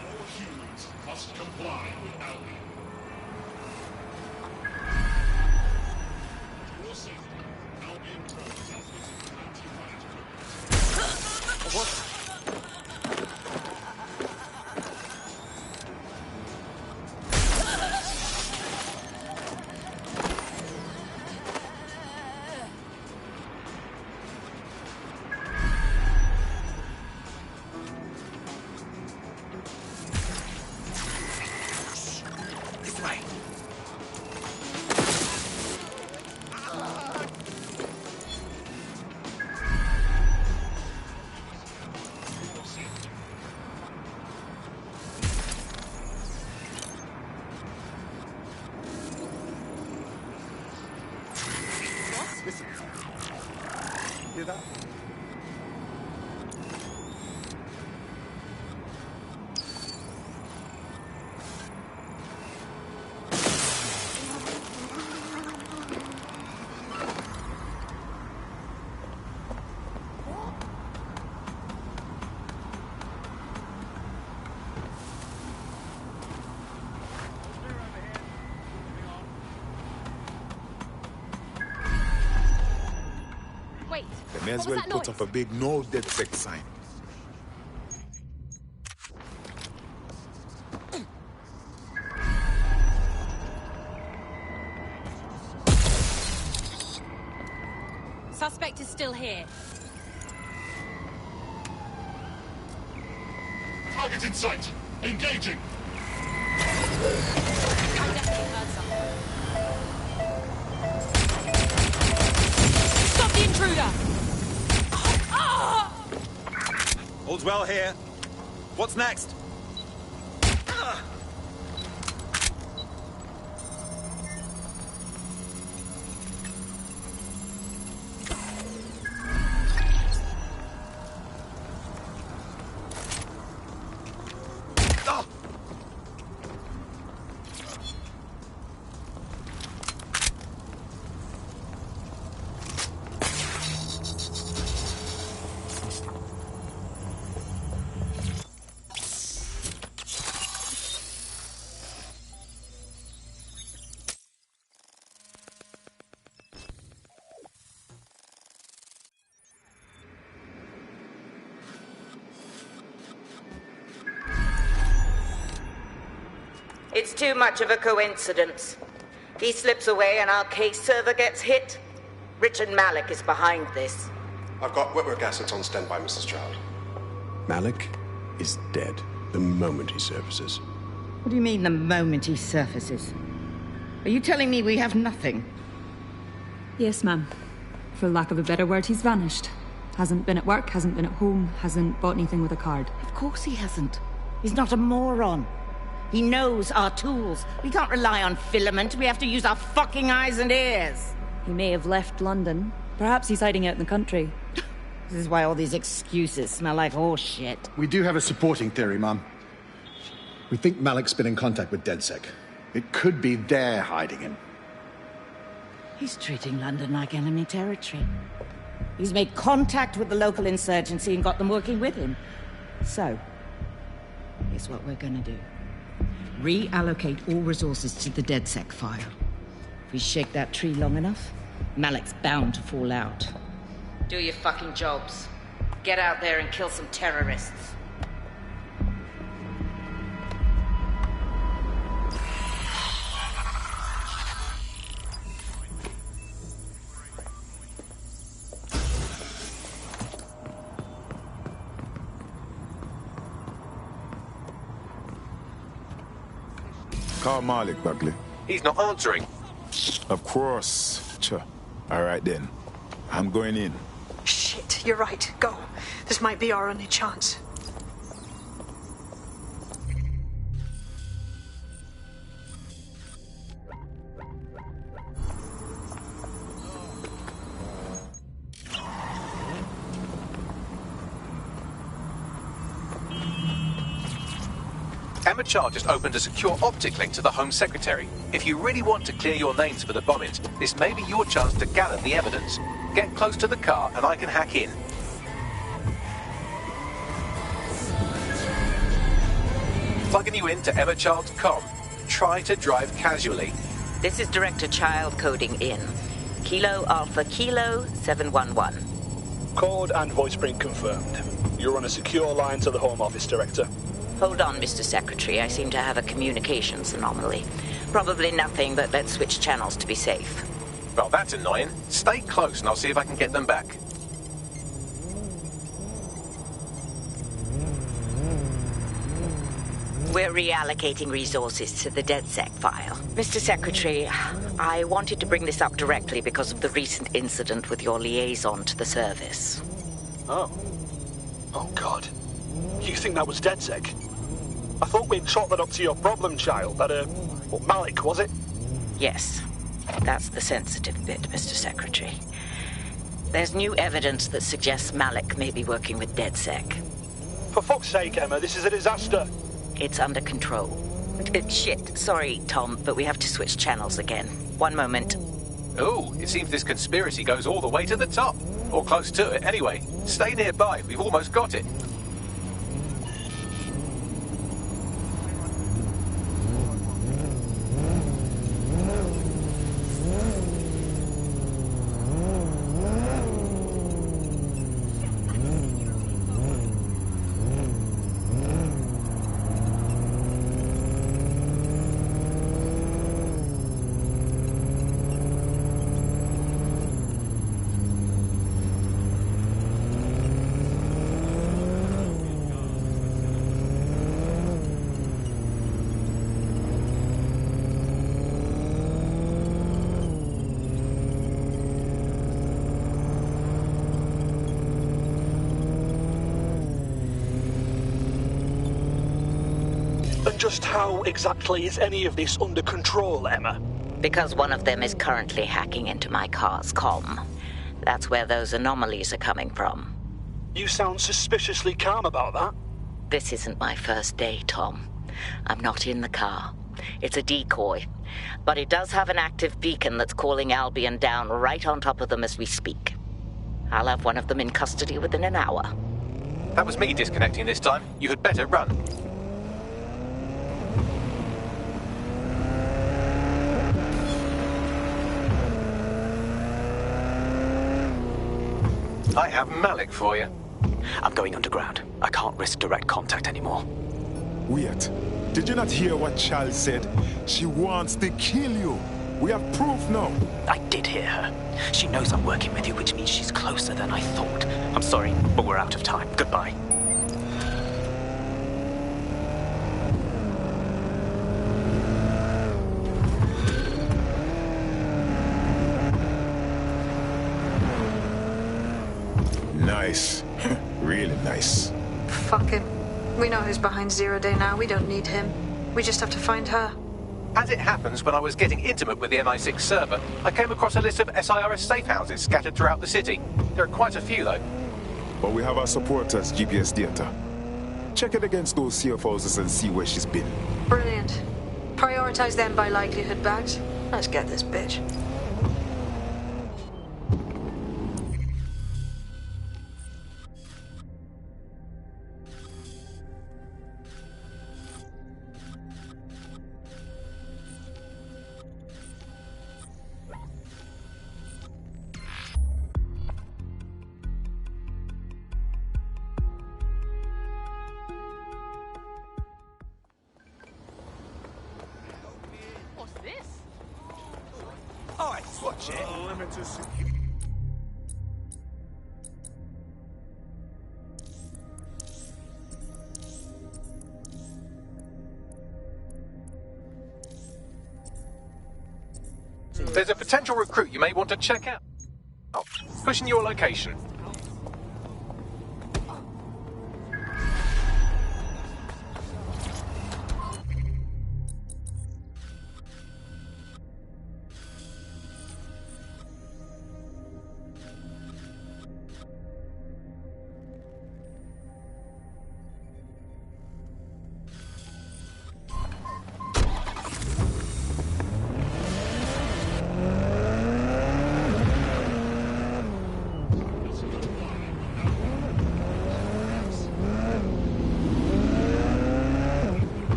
All humans must comply with Albion. For your safety, Albion drones are fitted anti-riot equipment. This way. Listen. Hear that? Wait. They may as what well was that put noise? up a big no dead sex sign. Suspect is still here. Target in sight. Engaging. I definitely heard something. Stop the intruder! Ah! All's well here. What's next? It's too much of a coincidence. He slips away and our case server gets hit. Richard Malik is behind this. I've got wetwork assets on standby, Mrs. Child. Malik is dead the moment he surfaces. What do you mean the moment he surfaces? Are you telling me we have nothing? Yes, ma'am. For lack of a better word, he's vanished. Hasn't been at work, hasn't been at home, hasn't bought anything with a card. Of course he hasn't. He's not a moron. He knows our tools. We can't rely on filament. We have to use our fucking eyes and ears. He may have left London. Perhaps he's hiding out in the country. This is why all these excuses smell like horse shit. We do have a supporting theory, Mum. We think Malik's been in contact with DedSec. It could be they're hiding him. He's treating London like enemy territory. He's made contact with the local insurgency and got them working with him. So, here's what we're gonna do. Reallocate all resources to the DedSec file. If we shake that tree long enough, Malik's bound to fall out. Do your fucking jobs. Get out there and kill some terrorists. Call Malik, Bagley. He's not answering. Of course. Sure. All right then. I'm going in. Shit, you're right. Go. This might be our only chance. Emma Child just opened a secure optic link to the Home Secretary. If you really want to clear your names for the bombings, this may be your chance to gather the evidence. Get close to the car and I can hack in. Plugging you into Emma Child's comm. Try to drive casually. This is Director Child coding in. Kilo Alpha Kilo 711. Code and voice print confirmed. You're on a secure line to the Home Office, Director. Hold on, Mr. Secretary. I seem to have a communications anomaly. Probably nothing, but let's switch channels to be safe. Well, that's annoying. Stay close and I'll see if I can get them back. We're reallocating resources to the DedSec file. Mr. Secretary, I wanted to bring this up directly because of the recent incident with your liaison to the service. Oh. Oh, God. You think that was DedSec? I thought we'd chalk that up to your problem child, that, Malik, was it? Yes. That's the sensitive bit, Mr. Secretary. There's new evidence that suggests Malik may be working with DedSec. For fuck's sake, Emma, this is a disaster. It's under control. Shit, sorry, Tom, but we have to switch channels again. One moment. Ooh, it seems this conspiracy goes all the way to the top. Or close to it, anyway. Stay nearby, we've almost got it. Just how exactly is any of this under control, Emma? Because one of them is currently hacking into my car's comm. That's where those anomalies are coming from. You sound suspiciously calm about that. This isn't my first day, Tom. I'm not in the car. It's a decoy. But it does have an active beacon that's calling Albion down right on top of them as we speak. I'll have one of them in custody within an hour. That was me disconnecting this time. You had better run. I have Malik for you. I'm going underground. I can't risk direct contact anymore. Wait. Did you not hear what Child said? She wants to kill you. We have proof now. I did hear her. She knows I'm working with you, which means she's closer than I thought. I'm sorry, but we're out of time. Goodbye. Nice. Really nice. Fuck him. We know who's behind Zero Day now. We don't need him. We just have to find her. As it happens, when I was getting intimate with the MI6 server, I came across a list of SIRS safe houses scattered throughout the city. There are quite a few, though. But we have our supporters' GPS data. Check it against those safe houses and see where she's been. Brilliant. Prioritize them by likelihood, Bags. Let's get this bitch. Watch it. Limited security. There's a potential recruit you may want to check out. Pushing your location.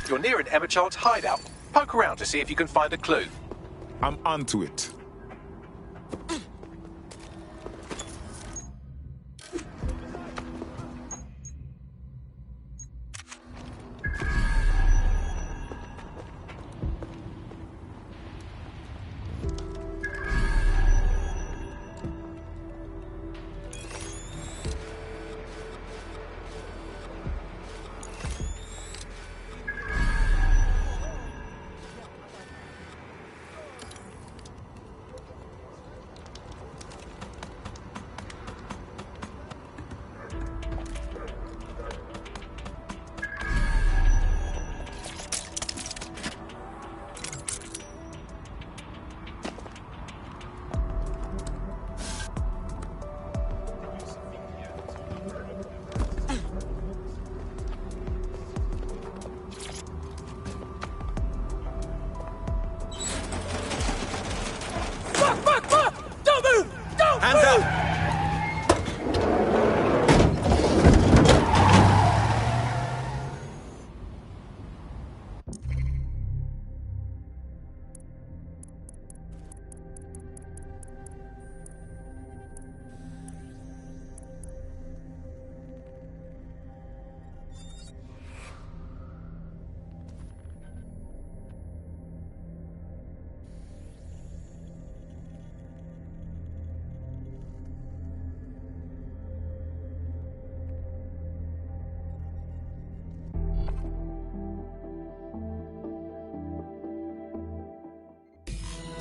You're near an Emma Child's hideout. Poke around to see if you can find a clue. I'm onto it.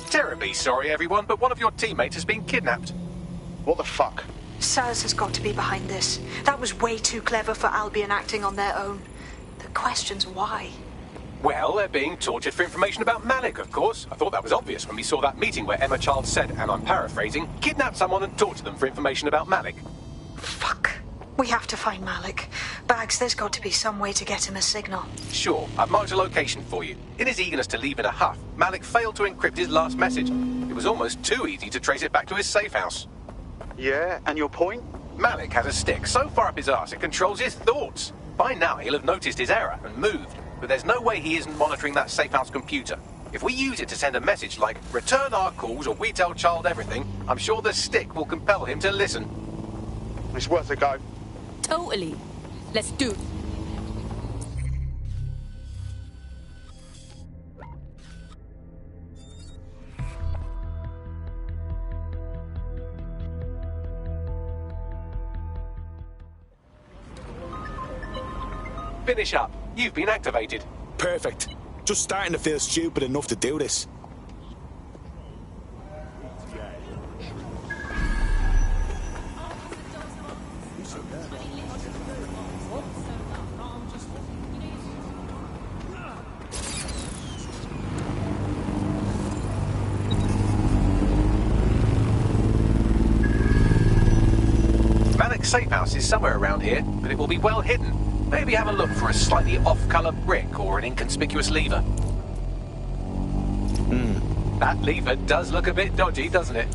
Terribly sorry, everyone, but one of your teammates has been kidnapped. What the fuck? SARS has got to be behind this. That was way too clever for Albion acting on their own. The question's why. Well, they're being tortured for information about Malik, of course. I thought that was obvious when we saw that meeting where Emma Child said, and I'm paraphrasing, kidnap someone and torture them for information about Malik. Fuck. We have to find Malik. Bags, there's got to be some way to get him a signal. Sure, I've marked a location for you. In his eagerness to leave in a huff, Malik failed to encrypt his last message. It was almost too easy to trace it back to his safe house. Yeah, and your point? Malik has a stick so far up his arse it controls his thoughts. By now he'll have noticed his error and moved, but there's no way he isn't monitoring that safe house computer. If we use it to send a message like, return our calls or we tell Child everything, I'm sure the stick will compel him to listen. It's worth a go. Totally. Let's do it. Finish up. You've been activated. Perfect. Just starting to feel stupid enough to do this. Malik's safe house is somewhere around here, but it will be well hidden. Maybe have a look for a slightly off-colour brick or an inconspicuous lever. That lever does look a bit dodgy, doesn't it?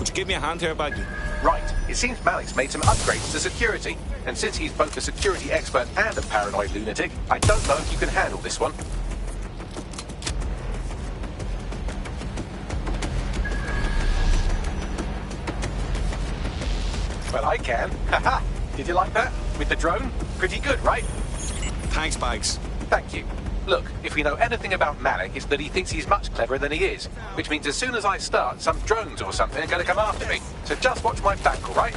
you give me a hand here, Baggy? Right. It seems Malik's made some upgrades to security. And since he's both a security expert and a paranoid lunatic, I don't know if you can handle this one. Well, I can. Haha! Did you like that? With the drone? Pretty good, right? Thanks, Bags. Thank you. Look, if we know anything about Malik, it's that he thinks he's much cleverer than he is. Which means as soon as I start, some drones or something are going to come after me. So just watch my back, all right?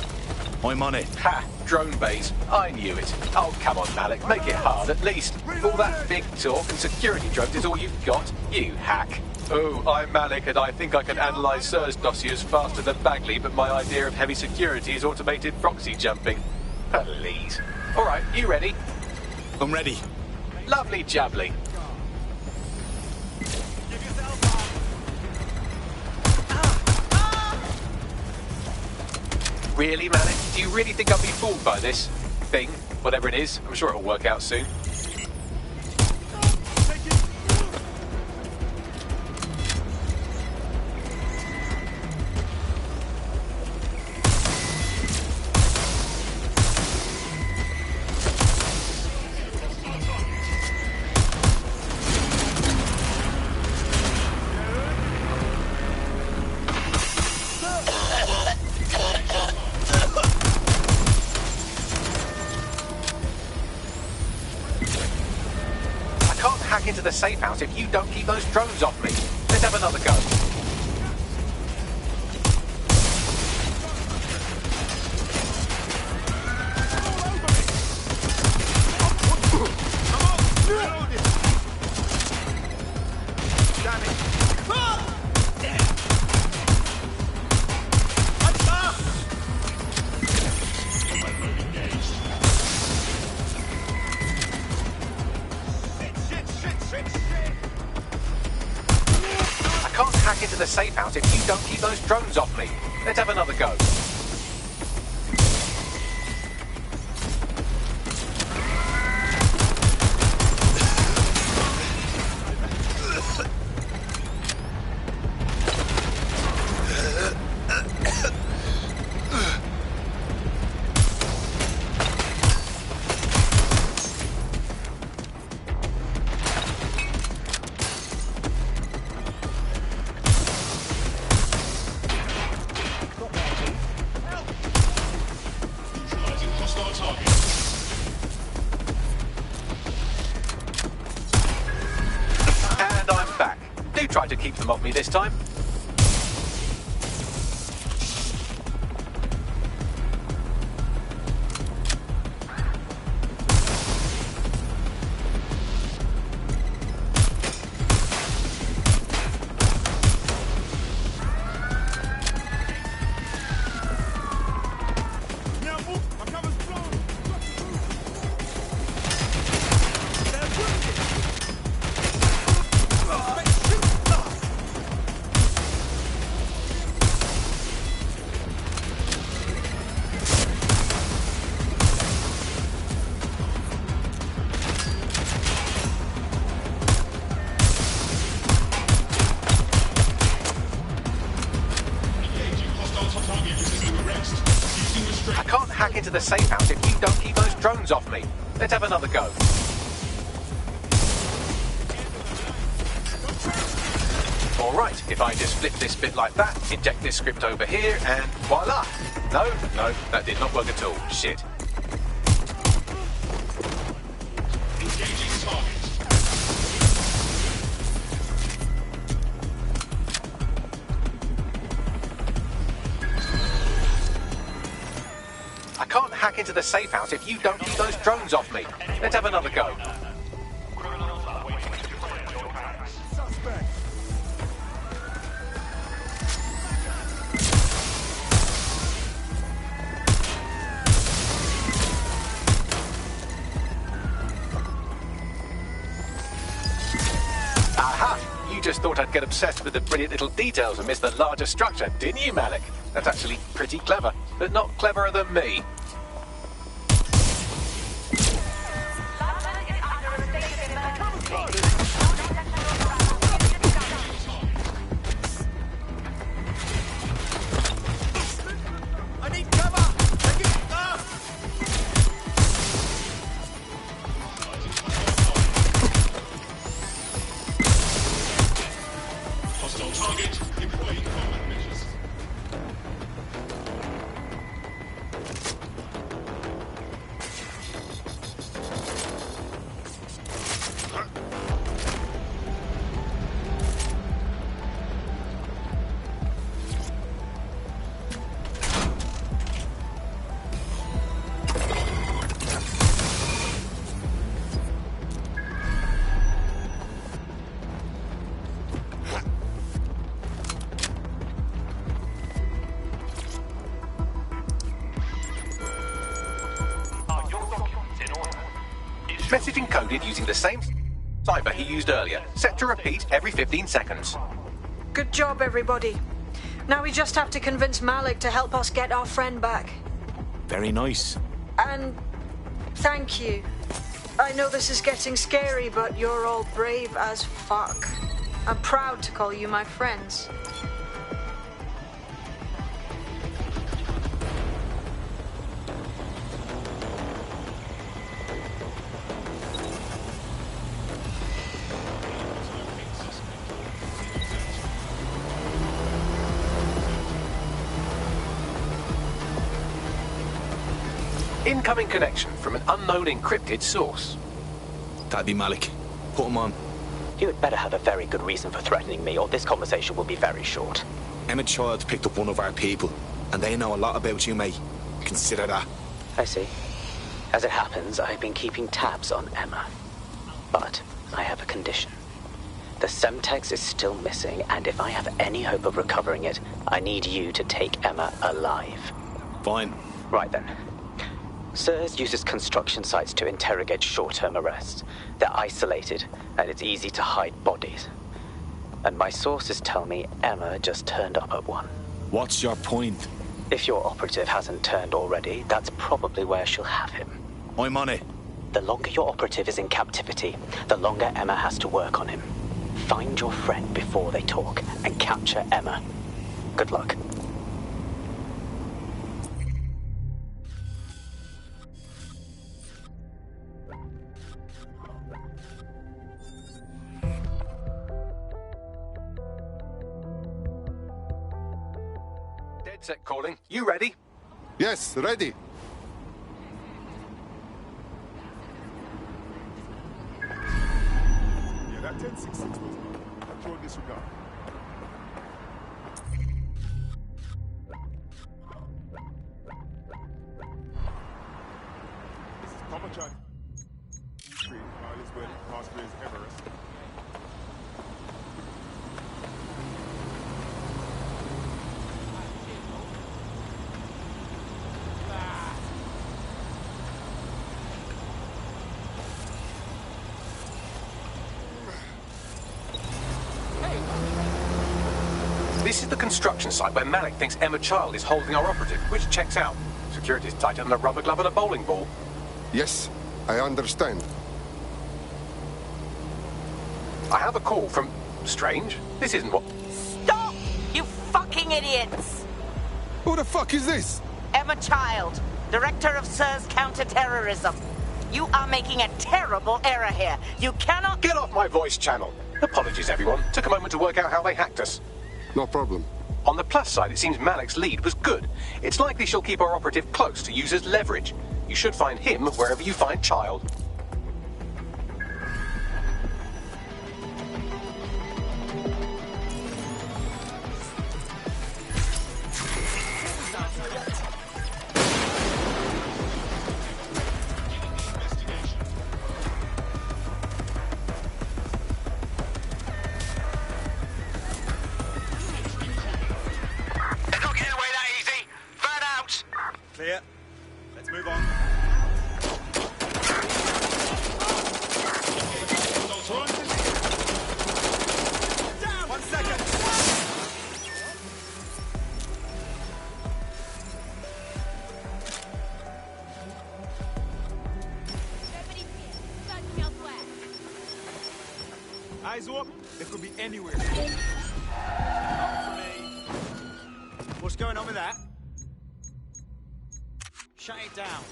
I'm on it. Ha! Drone bays. I knew it. Oh, come on, Malik. Make it hard, at least. All that big talk and security drones is all you've got. You hack. Oh, I'm Malik, and I think I can analyse Sir's dossiers faster than Bagley, but my idea of heavy security is automated proxy jumping. Please. All right, you ready? I'm ready. Lovely jubbly. Really, Malik? Do you really think I'll be fooled by this thing? Whatever it is, I'm sure it'll work out soon. Into the safe house if you don't keep those drones off me. Let's have another go. Into the safe house if you don't keep those drones off me. Let's have another go. Try to keep them off me this time. I can't hack into the safe house if you don't keep those drones off me. Let's have another go. Alright, if I just flip this bit like that, inject this script over here, and voila! No, that did not work at all. Shit. Engaging target. I can't hack into the safe house if you don't keep those drones off me. Let's have another go. Aha! You just thought I'd get obsessed with the brilliant little details and miss the larger structure, didn't you, Malik? That's actually pretty clever, but not cleverer than me. Message encoded using the same cipher he used earlier, set to repeat every 15 seconds. Good job, everybody. Now we just have to convince Malik to help us get our friend back. Very nice. And thank you. I know this is getting scary, but you're all brave as fuck. I'm proud to call you my friends. Incoming connection from an unknown encrypted source. That'd be Malik. Put him on. You had better have a very good reason for threatening me, or this conversation will be very short. Emma Child picked up one of our people, and they know a lot about you, mate. Consider that. I see. As it happens, I've been keeping tabs on Emma. But I have a condition. The Semtex is still missing, and if I have any hope of recovering it, I need you to take Emma alive. Fine. Right then. SIRS uses construction sites to interrogate short-term arrests. They're isolated, and it's easy to hide bodies. And my sources tell me Emma just turned up at one. What's your point? If your operative hasn't turned already, that's probably where she'll have him. I'm on it. The longer your operative is in captivity, the longer Emma has to work on him. Find your friend before they talk, and capture Emma. Good luck. DedSec calling. You ready? Yes, ready. Yeah, that 1066 was control disregard. This is Papa John. Street, Marley's Wedding, Cosgray's Everest. This is the construction site where Malik thinks Emma Child is holding our operative, which checks out. Security's tighter than a rubber glove and a bowling ball. Yes, I understand. I have a call from... Strange. This isn't what... Stop! You fucking idiots! Who the fuck is this? Emma Child, Director of SIRS Counter-Terrorism. You are making a terrible error here. You cannot... Get off my voice channel. Apologies, everyone. Took a moment to work out how they hacked us. No problem. On the plus side, it seems Malik's lead was good. It's likely she'll keep our operative close to use as leverage. You should find him wherever you find Child. Clear. Let's move on. Down! 1 second. Eyes open. They could be anywhere. Not for me. What's going on with that? Shut it down.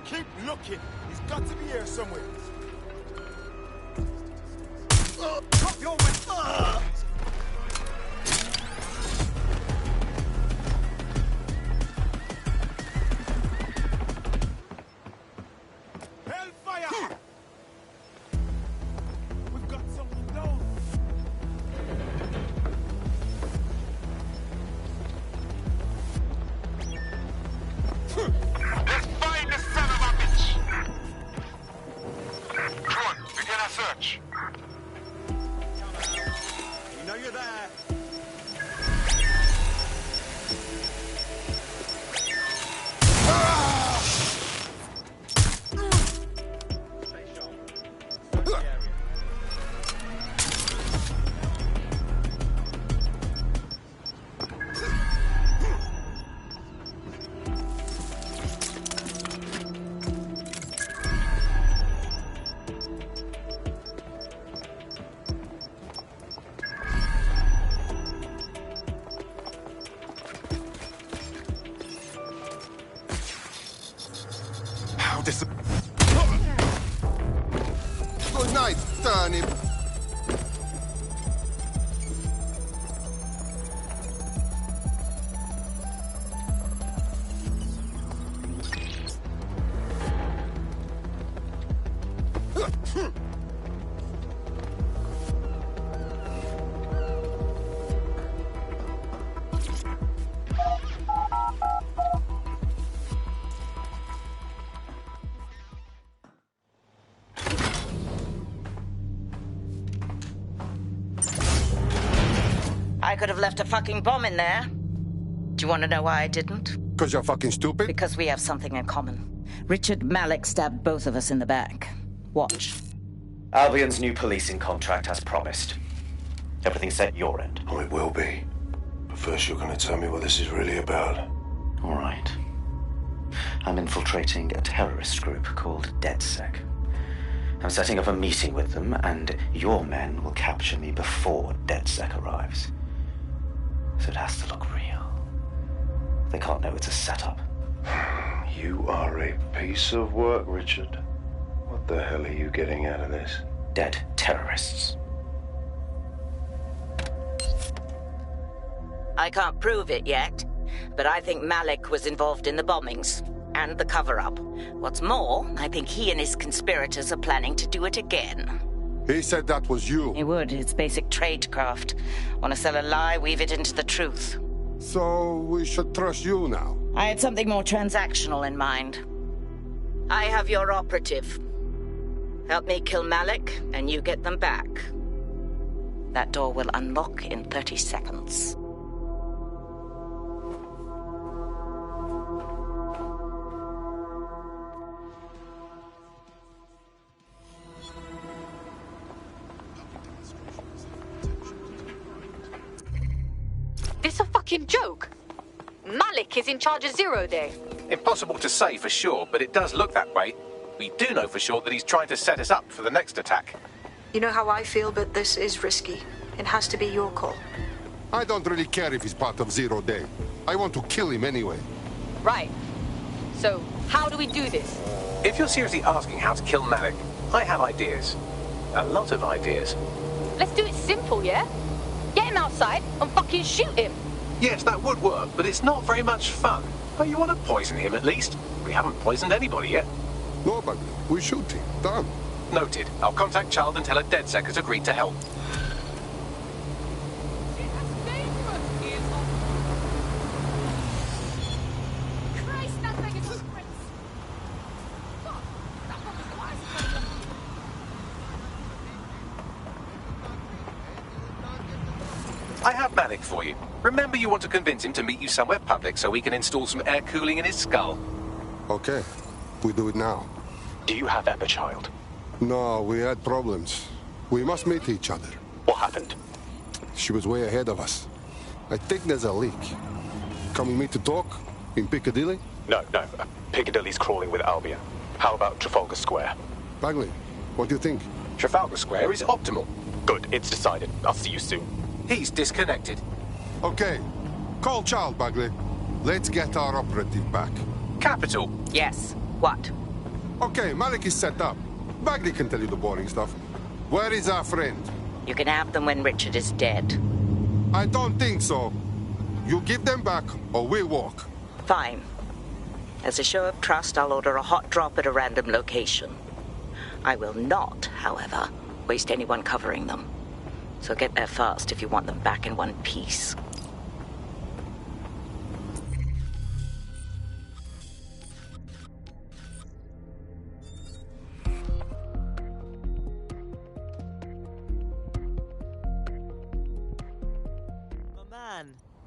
Keep looking. He's got to be here somewhere. Drop your weapon. Hellfire! We've got something down. Let's find the son of a bitch! turn him. I could have left a fucking bomb in there. Do you want to know why I didn't? Because you're fucking stupid? Because we have something in common. Richard Malik stabbed both of us in the back. Watch. Albion's new policing contract as promised. Everything's set your end. Oh, it will be. But first you're going to tell me what this is really about. All right. I'm infiltrating a terrorist group called DedSec. I'm setting up a meeting with them, and your men will capture me before DedSec arrives. So it has to look real. They can't know it's a setup. You are a piece of work, Richard. What the hell are you getting out of this? Dead terrorists. I can't prove it yet, but I think Malik was involved in the bombings and the cover-up. What's more, I think he and his conspirators are planning to do it again. He said that was you. He would. It's basic tradecraft. Want to sell a lie, weave it into the truth. So we should trust you now? I had something more transactional in mind. I have your operative. Help me kill Malik, and you get them back. That door will unlock in 30 seconds. This a fucking joke? Malik is in charge of Zero Day. Impossible to say for sure, but it does look that way. We do know for sure that he's trying to set us up for the next attack. You know how I feel, but this is risky. It has to be your call. I don't really care if he's part of Zero Day. I want to kill him anyway. Right. So, how do we do this? If you're seriously asking how to kill Malik, I have ideas. A lot of ideas. Let's do it simple, yeah? Get him outside and fucking shoot him. Yes, that would work, but it's not very much fun. But you want to poison him at least? We haven't poisoned anybody yet. Nobody. We shoot him. Done. Noted. I'll contact Child and tell her DedSec has agreed to help. I have Malik for you. Remember, you want to convince him to meet you somewhere public so we can install some air cooling in his skull. Okay. We do it now. Do you have Child? No, we had problems. We must meet each other. What happened? She was way ahead of us. I think there's a leak. Can we meet to talk? In Piccadilly? No. Piccadilly's crawling with Albion. How about Trafalgar Square? Bagley, what do you think? Trafalgar Square is optimal. Good, it's decided. I'll see you soon. He's disconnected. Okay. Call Child, Bagley. Let's get our operative back. Capital. Yes. What? Okay, Malik is set up. Bagley can tell you the boring stuff. Where is our friend? You can have them when Richard is dead. I don't think so. You give them back, or we'll walk. Fine. As a show of trust, I'll order a hot drop at a random location. I will not, however, waste anyone covering them. So get there fast if you want them back in one piece.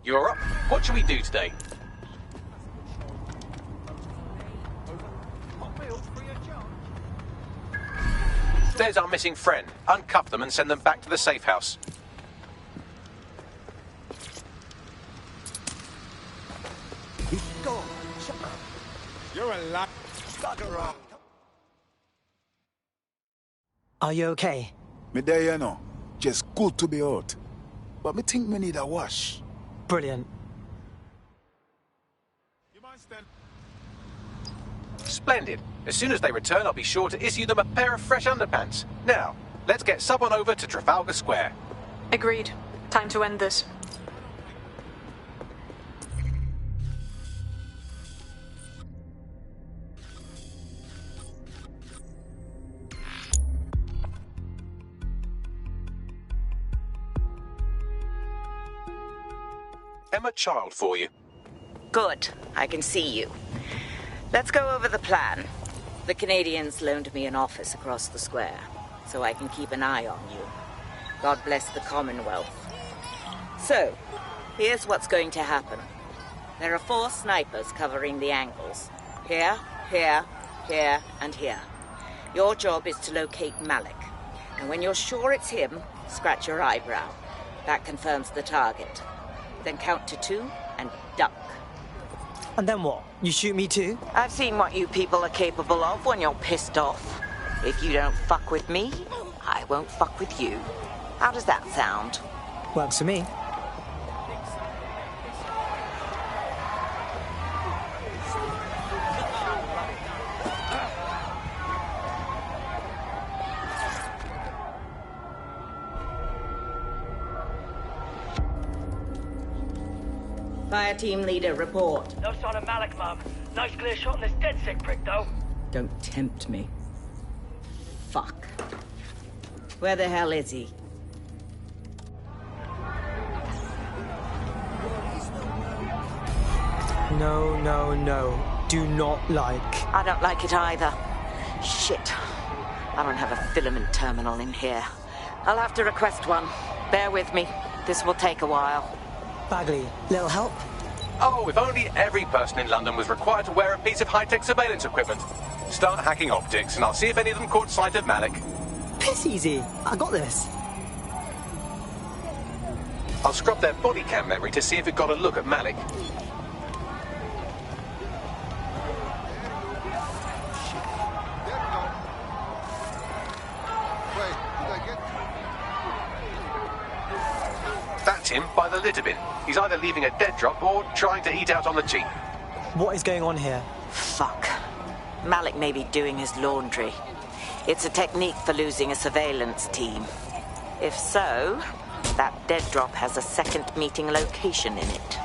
You're up. What should we do today? There's our missing friend. Uncuff them and send them back to the safe house. You're a lot. Bugger off. Are you okay? Me there, you know. Just good to be out. But me think me need a wash. Brilliant. Splendid. As soon as they return, I'll be sure to issue them a pair of fresh underpants. Now, Let's get sub on over to Trafalgar Square. Agreed. Time to end this. Emma Child for you. Good. I can see you. Let's go over the plan. The Canadians loaned me an office across the square, so I can keep an eye on you. God bless the Commonwealth. So, here's what's going to happen. There are 4 snipers covering the angles. Here, here, here, and here. Your job is to locate Malik. And when you're sure it's him, scratch your eyebrow. That confirms the target. Then count to 2 and duck. And then what? You shoot me too? I've seen what you people are capable of when you're pissed off. If you don't fuck with me, I won't fuck with you. How does that sound? Works for me. Fire team leader, report. No sign of Malik, Mum. Nice clear shot on this dead sick prick, though. Don't tempt me. Fuck. Where the hell is he? No, no, no. Do not like. I don't like it either. Shit. I don't have a filament terminal in here. I'll have to request one. Bear with me. This will take a while. Bagley, little help? Oh, if only every person in London was required to wear a piece of high-tech surveillance equipment. Start hacking optics, and I'll see if any of them caught sight of Malik. Piss easy. I got this. I'll scrub their body cam memory to see if it got a look at Malik. That's him by the litter bin. He's either leaving a dead drop or trying to eat out on the cheap. What is going on here? Fuck. Malik may be doing his laundry. It's a technique for losing a surveillance team. If so, that dead drop has a second meeting location in it.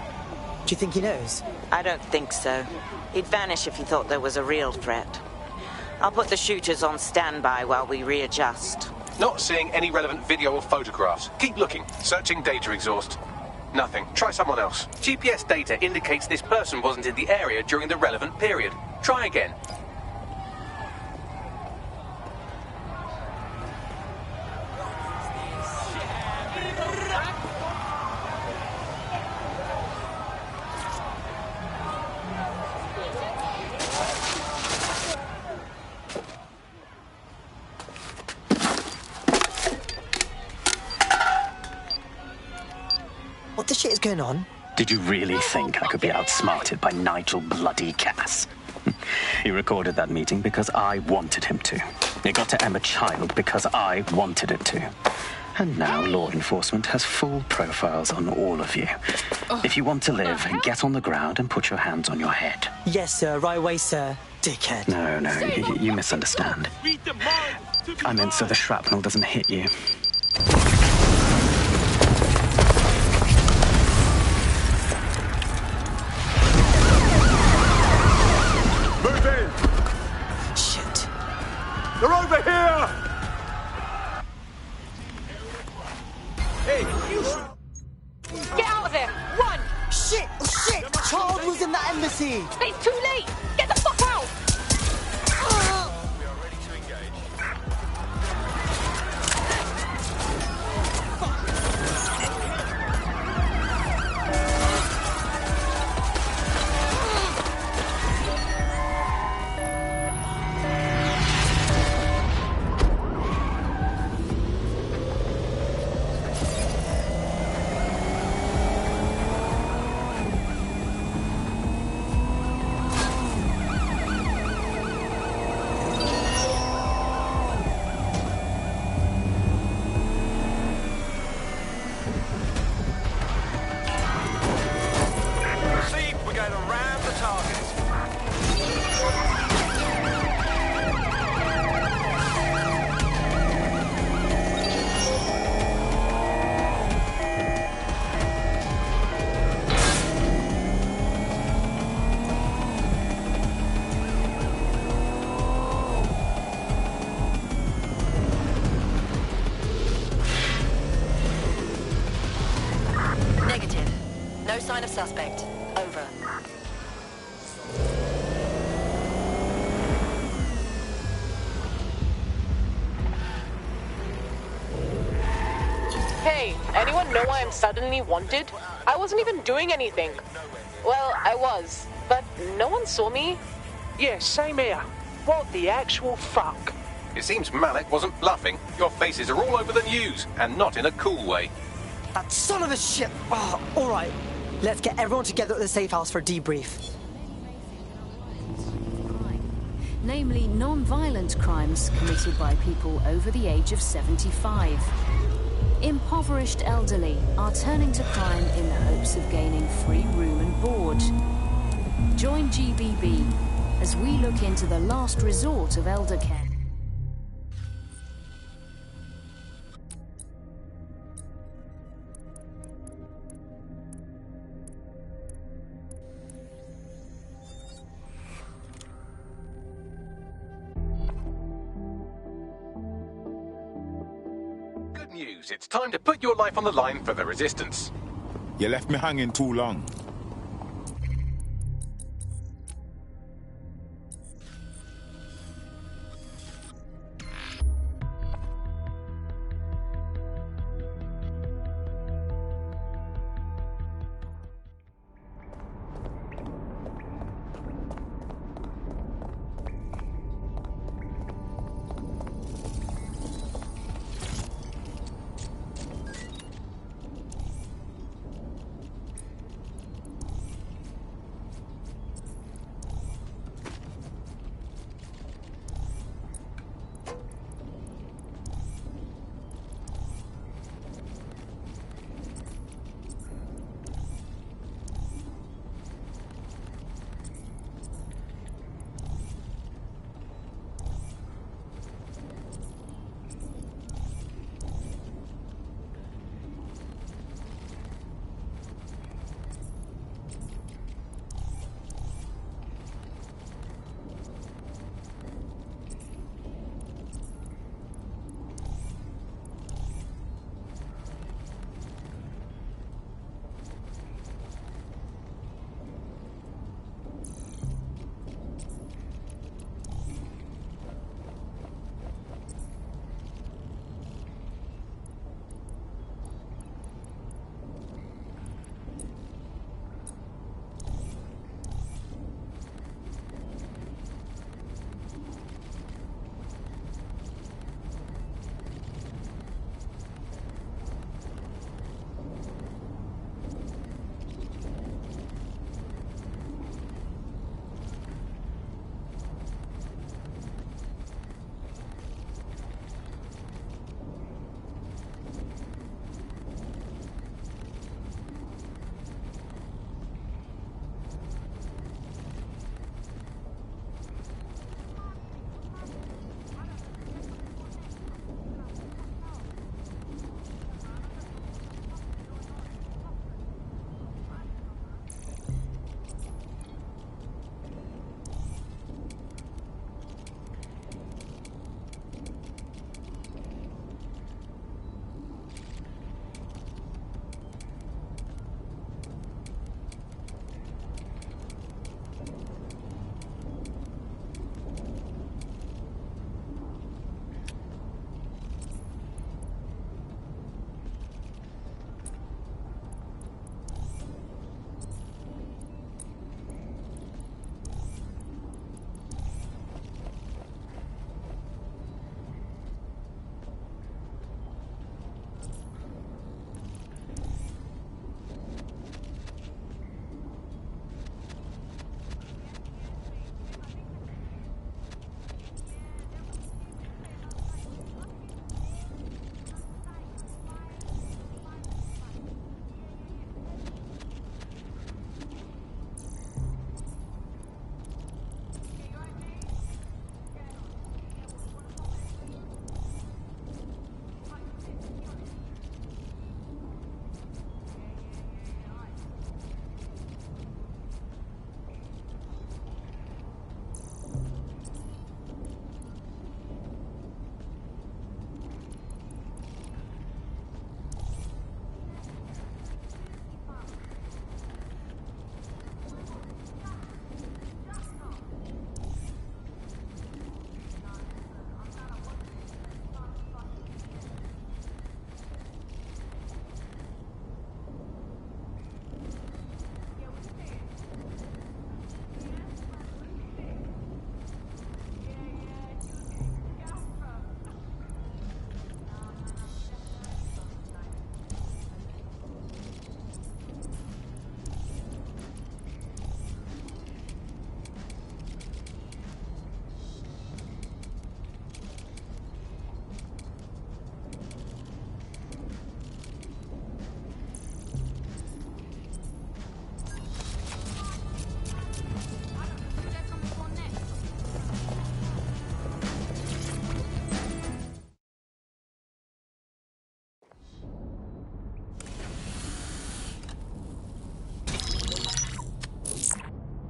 Do you think he knows? I don't think so. He'd vanish if he thought there was a real threat. I'll put the shooters on standby while we readjust. Not seeing any relevant video or photographs. Keep looking. Searching data exhaust. Nothing. Try someone else. GPS data indicates this person wasn't in the area during the relevant period. Try again. What the shit is going on? Did you really think I could be outsmarted by Nigel bloody Cass? He recorded that meeting because I wanted him to. It got to Emma Child because I wanted it to. And now law enforcement has full profiles on all of you. If you want to live, get on the ground and put your hands on your head. Yes, sir. Right away, sir. Dickhead. No, you misunderstand. I meant so the shrapnel doesn't hit you. Move in! Shit. They're over here! Hey, you... Get out of there! Run! Shit! Oh, shit! Child was in that embassy! It's too late! Get the fuck out! We are ready to engage. No sign of suspect. Over. Hey, anyone know why I'm suddenly wanted? I wasn't even doing anything. Well, I was, but no one saw me. Yeah, same here. What the actual fuck? It seems Malik wasn't bluffing. Your faces are all over the news, and not in a cool way. That son of a shit! Oh, alright. Let's get everyone together at the safe house for a debrief. Namely, non-violent crimes committed by people over the age of 75. Impoverished elderly are turning to crime in the hopes of gaining free room and board. Join GBB as we look into the last resort of elder care. Good news. It's time to put your life on the line for the Resistance. You left me hanging too long.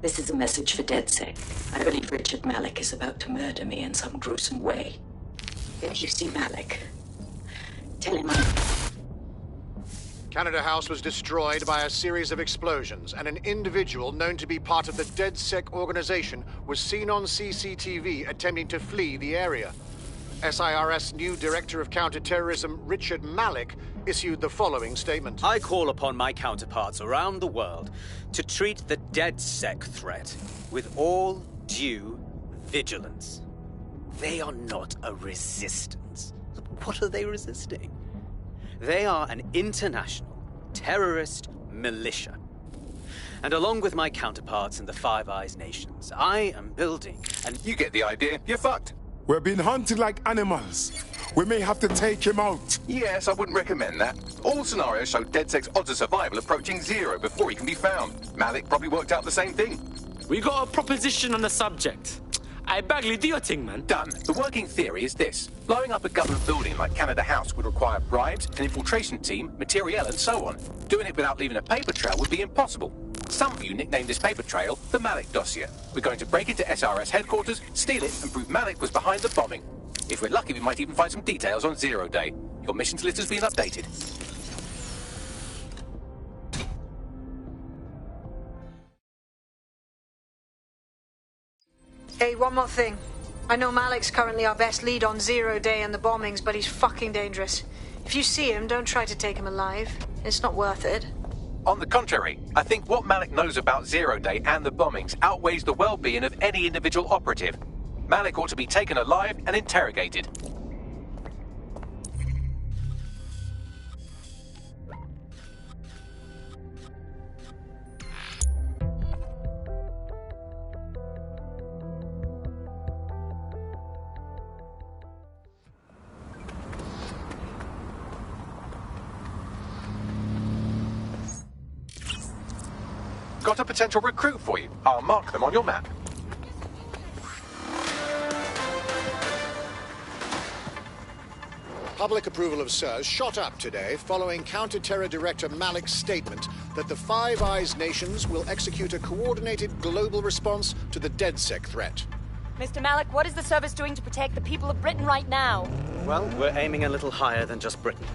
This is a message for DedSec. I believe Richard Malik is about to murder me in some gruesome way. If you see Malik, tell him Canada House was destroyed by a series of explosions, and an individual known to be part of the DedSec organization was seen on CCTV attempting to flee the area. SIRS new Director of Counterterrorism, Richard Malik, issued the following statement. I call upon my counterparts around the world to treat the DedSec threat with all due vigilance. They are not a resistance. What are they resisting? They are an international terrorist militia. And along with my counterparts in the Five Eyes nations, I am building and You get the idea. You're fucked. We're being hunted like animals. We may have to take him out. Yes, I wouldn't recommend that. All scenarios show DedSec's odds of survival approaching 0 before he can be found. Malik probably worked out the same thing. We got a proposition on the subject. Hey, Bagley, do your thing, man. Done. The working theory is this. Blowing up a government building like Canada House would require bribes, an infiltration team, materiel, and so on. Doing it without leaving a paper trail would be impossible. Some of you nicknamed this paper trail the Malik dossier. We're going to break into SRS headquarters, steal it, and prove Malik was behind the bombing. If we're lucky, we might even find some details on 0 Day. Your missions list has been updated. Hey, one more thing. I know Malik's currently our best lead on 0 Day and the bombings, but he's fucking dangerous. If you see him, don't try to take him alive. It's not worth it. On the contrary, I think what Malik knows about 0 Day and the bombings outweighs the well-being of any individual operative. Malik ought to be taken alive and interrogated. Got a potential recruit for you. I'll mark them on your map. Public approval of SIRS shot up today following Counter-Terror Director Malik's statement that the Five Eyes nations will execute a coordinated global response to the DedSec threat. Mr. Malik, what is the service doing to protect the people of Britain right now? well, we're aiming a little higher than just Britain.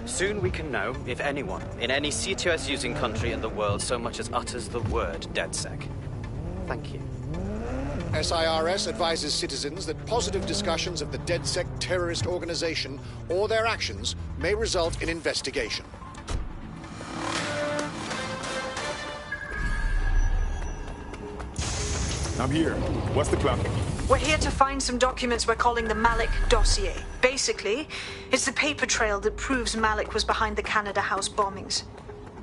Soon we can know if anyone in any CTOS-using country in the world so much as utters the word DedSec. Thank you. SIRS advises citizens that positive discussions of the DedSec terrorist organization or their actions may result in investigation. I'm here. What's the plan? We're here to find some documents we're calling the Malik dossier. Basically, it's the paper trail that proves Malik was behind the Canada House bombings.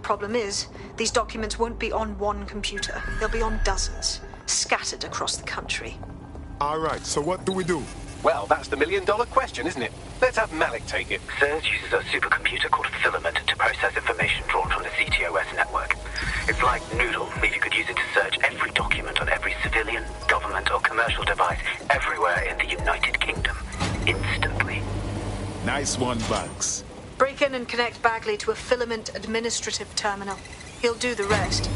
Problem is, these documents won't be on one computer. They'll be on dozens, scattered across the country. All right, so what do we do? Well, that's the million-dollar question, isn't it? Let's have Malik take it. SIRS uses a supercomputer called Filament to process information drawn from the CTOS network. It's like Noodle, if you could use it to search every document on every civilian, government, or commercial device everywhere in the United Kingdom, instantly. Nice one, Bugs. Break in and connect Bagley to a Filament administrative terminal. He'll do the rest.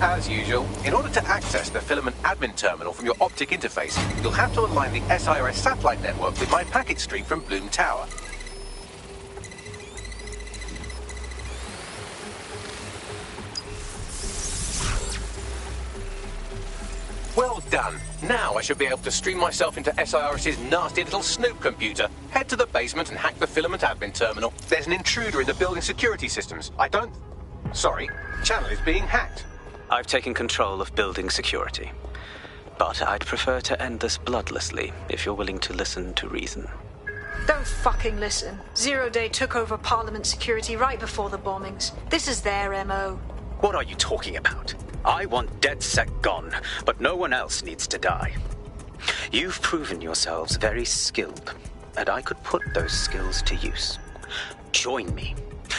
As usual, in order to access the Filament admin terminal from your optic interface, you'll have to align the SIRS satellite network with my packet stream from Bloom Tower. Well done. Now I should be able to stream myself into SIRS's nasty little snoop computer. Head to the basement and hack the Filament admin terminal. There's an intruder in the building security systems. Sorry, channel is being hacked. I've taken control of building security. But I'd prefer to end this bloodlessly, if you're willing to listen to reason. Don't fucking listen. 0 Day took over Parliament security right before the bombings. This is their MO. What are you talking about? I want DedSec gone, but no one else needs to die. You've proven yourselves very skilled, and I could put those skills to use. Join me.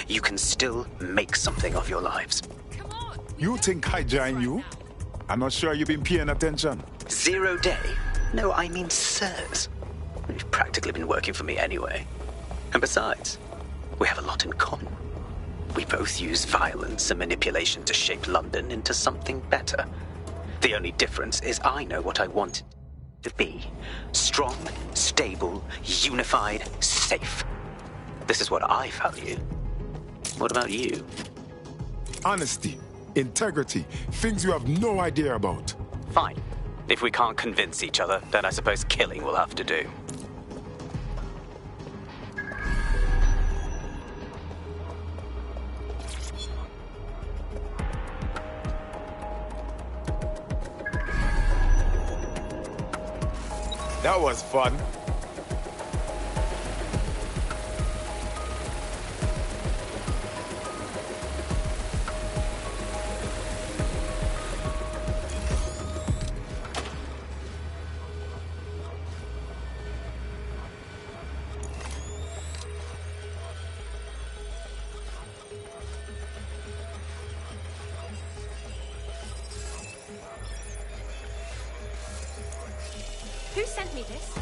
You can still make something of your lives. You think I join you? I'm not sure you've been paying attention. 0 Day? No, I mean SIRS. You've practically been working for me anyway. And besides, we have a lot in common. We both use violence and manipulation to shape London into something better. The only difference is I know what I want to be. Strong, stable, unified, safe. This is what I value. What about you? Honesty, integrity, things you have no idea about. Fine. If we can't convince each other, then I suppose killing will have to do. That was fun. Who sent me this?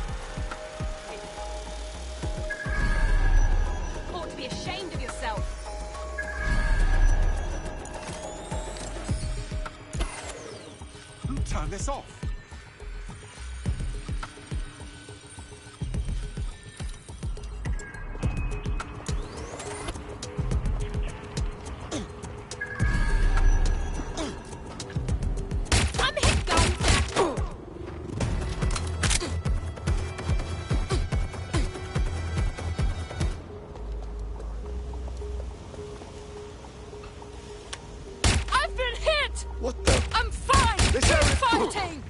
Ought to be ashamed of yourself. Who turned this off? What the? I'm fine! Keep fighting!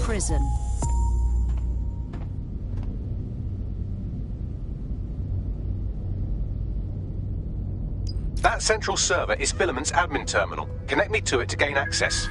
Prison. That central server is Filament's admin terminal. Connect me to it to gain access.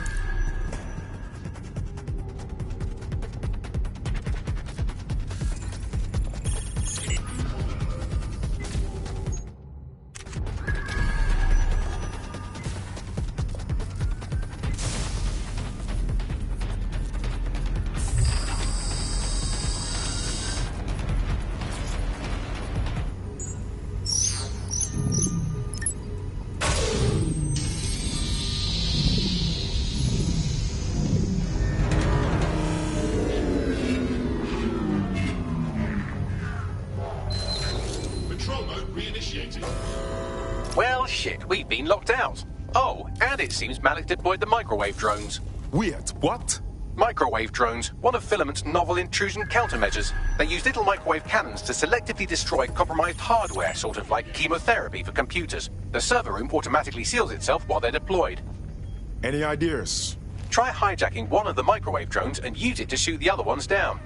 Well, shit, we've been locked out. Oh, and it seems Malik deployed the microwave drones. Weird, what? Microwave drones, one of Filament's novel intrusion countermeasures. They use little microwave cannons to selectively destroy compromised hardware, sort of like chemotherapy for computers. The server room automatically seals itself while they're deployed. Any ideas? Try hijacking one of the microwave drones and use it to shoot the other ones down.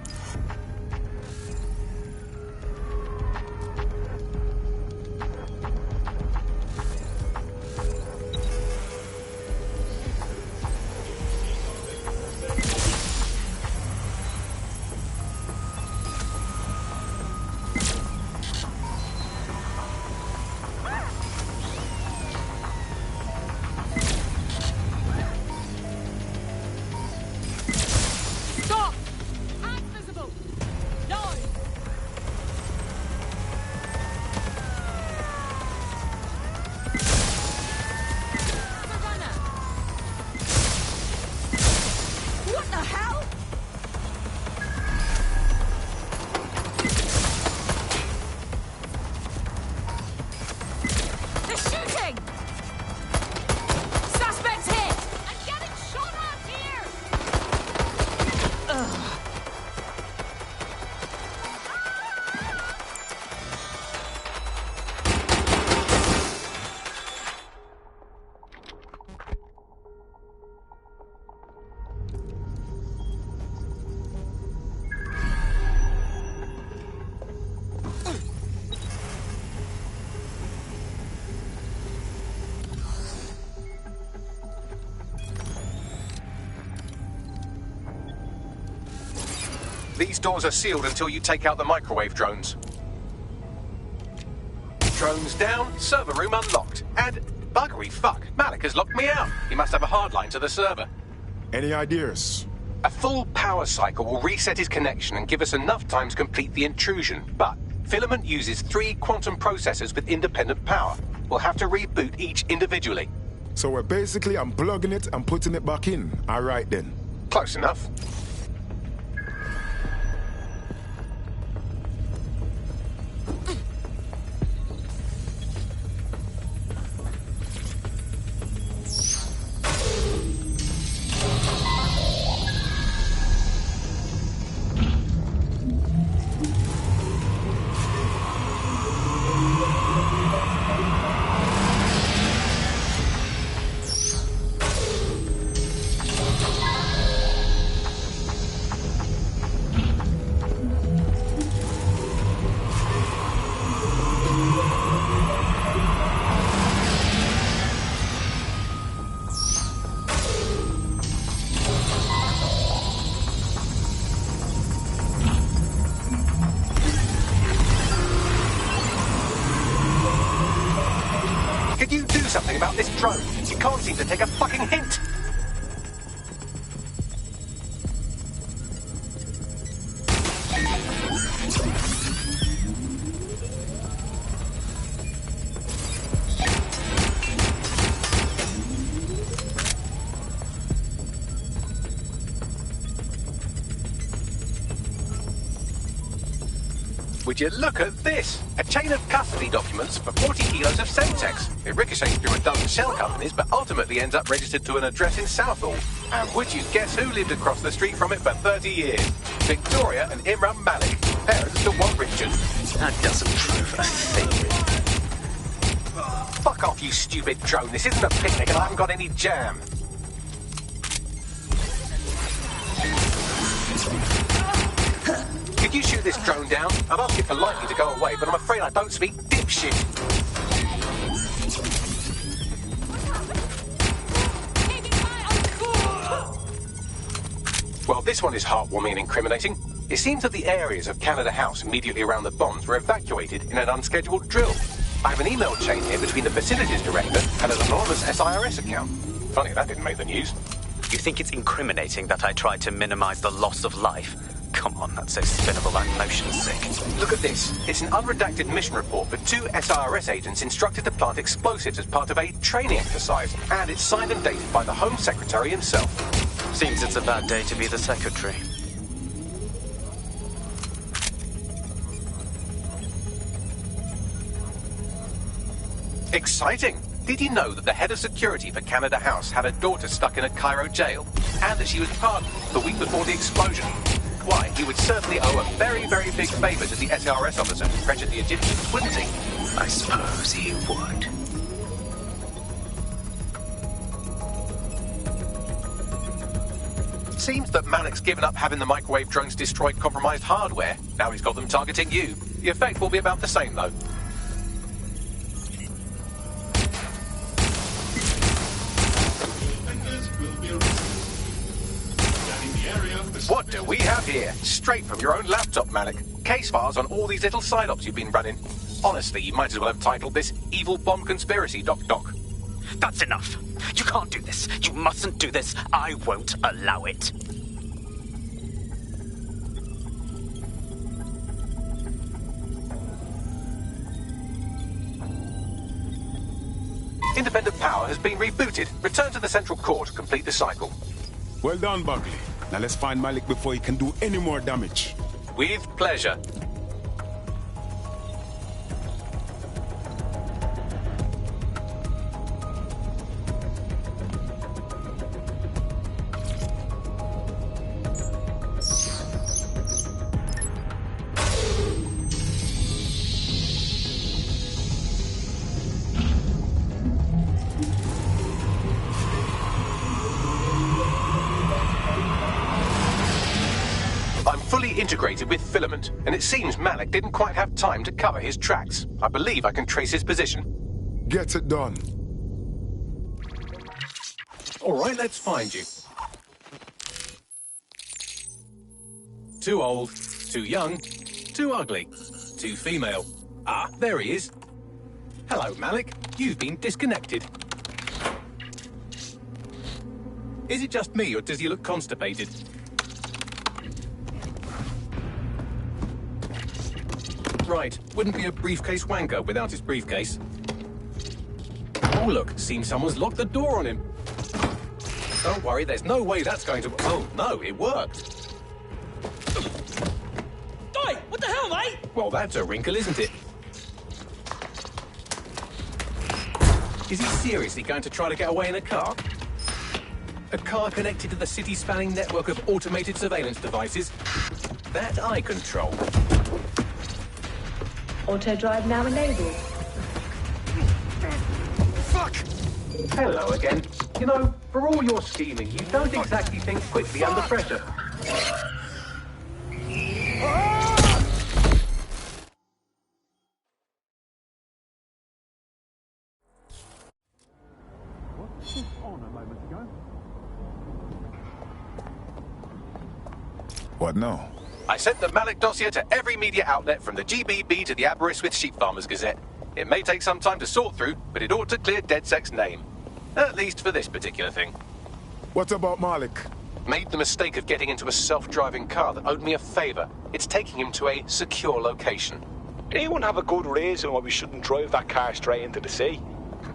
These doors are sealed until you take out the microwave drones. Drones down, server room unlocked. And buggery fuck, Malik has locked me out. He must have a hard line to the server. Any ideas? A full power cycle will reset his connection and give us enough time to complete the intrusion. But Filament uses 3 quantum processors with independent power. We'll have to reboot each individually. So we're basically unplugging it and putting it back in. All right then. Close enough. Could you do something about this drone? You can't seem to take a fucking hint. Would you look at this? A chain of custody documents for 40 kilos of Semtex. It ricochets through a dozen shell companies, but ultimately ends up registered to an address in Southall. And would you guess who lived across the street from it for 30 years? Victoria and Imran Malik, parents to one Richard. That doesn't prove a thing. Fuck off, you stupid drone. This isn't a picnic and I haven't got any jam. Could you shoot this drone down? I'd ask it politely to go away, but I'm afraid I don't speak dipshit. Well, this one is heartwarming and incriminating. It seems that the areas of Canada House immediately around the bombs were evacuated in an unscheduled drill. I have an email chain here between the facilities director and an anonymous SIRS account. Funny that didn't make the news. You think it's incriminating that I tried to minimize the loss of life? Come on, that's so spinnable, I'm motion sick. Look at this. It's an unredacted mission report for 2 SIRS agents instructed to plant explosives as part of a training exercise, and it's signed and dated by the Home Secretary himself. Seems it's a bad day to be the Secretary. Exciting! Did you know that the head of security for Canada House had a daughter stuck in a Cairo jail, and that she was pardoned the week before the explosion? Why, he would certainly owe a very, very big favour to the SRS officer who pressured the Egyptians, wouldn't he? I suppose he would. Seems that Malik's given up having the microwave drones destroy compromised hardware. Now he's got them targeting you. The effect will be about the same, though. What do we have here? Straight from your own laptop, Malik. Case files on all these little side ops you've been running. Honestly, you might as well have titled this Evil Bomb Conspiracy, Doc. That's enough. You can't do this. You mustn't do this. I won't allow it. Independent power has been rebooted. Return to the central core to complete the cycle. Well done, Buckley. Now let's find Malik before he can do any more damage. With pleasure. Integrated with Filament, and it seems Malik didn't quite have time to cover his tracks. I believe I can trace his position. Get it done. All right, let's find you. Too old, too young, too ugly, too female. Ah, there he is. Hello, Malik. You've been disconnected. Is it just me, or does he look constipated? Right, wouldn't be a briefcase wanker without his briefcase. Oh look, seems someone's locked the door on him. Don't worry, there's no way that's going to... Oh no, it worked. Oi, what the hell, mate? Well, that's a wrinkle, isn't it? Is he seriously going to try to get away in a car? A car connected to the city-spanning network of automated surveillance devices? That I control. Auto drive now enabled. Fuck! Hello again. You know, for all your scheming, you don't exactly think quickly under pressure. What now? I sent the Malik dossier to every media outlet from the GBB to the Aberystwyth Sheep Farmers Gazette. It may take some time to sort through, but it ought to clear DedSec's name. At least for this particular thing. What about Malik? Made the mistake of getting into a self-driving car that owed me a favor. It's taking him to a secure location. Anyone have a good reason why we shouldn't drive that car straight into the sea?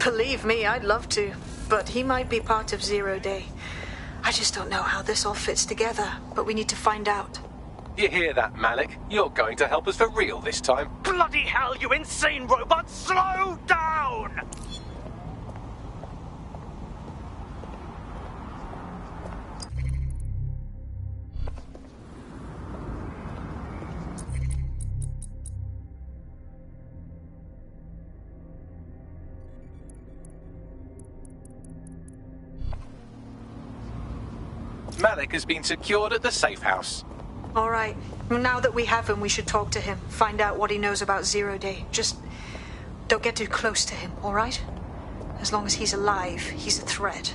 Believe me, I'd love to. But he might be part of Zero Day. I just don't know how this all fits together, but we need to find out. You hear that, Malik? You're going to help us for real this time. Bloody hell, you insane robot! Slow down! Malik has been secured at the safe house. All right. Well, now that we have him, we should talk to him. Find out what he knows about Zero Day. Just don't get too close to him, all right? As long as he's alive, he's a threat.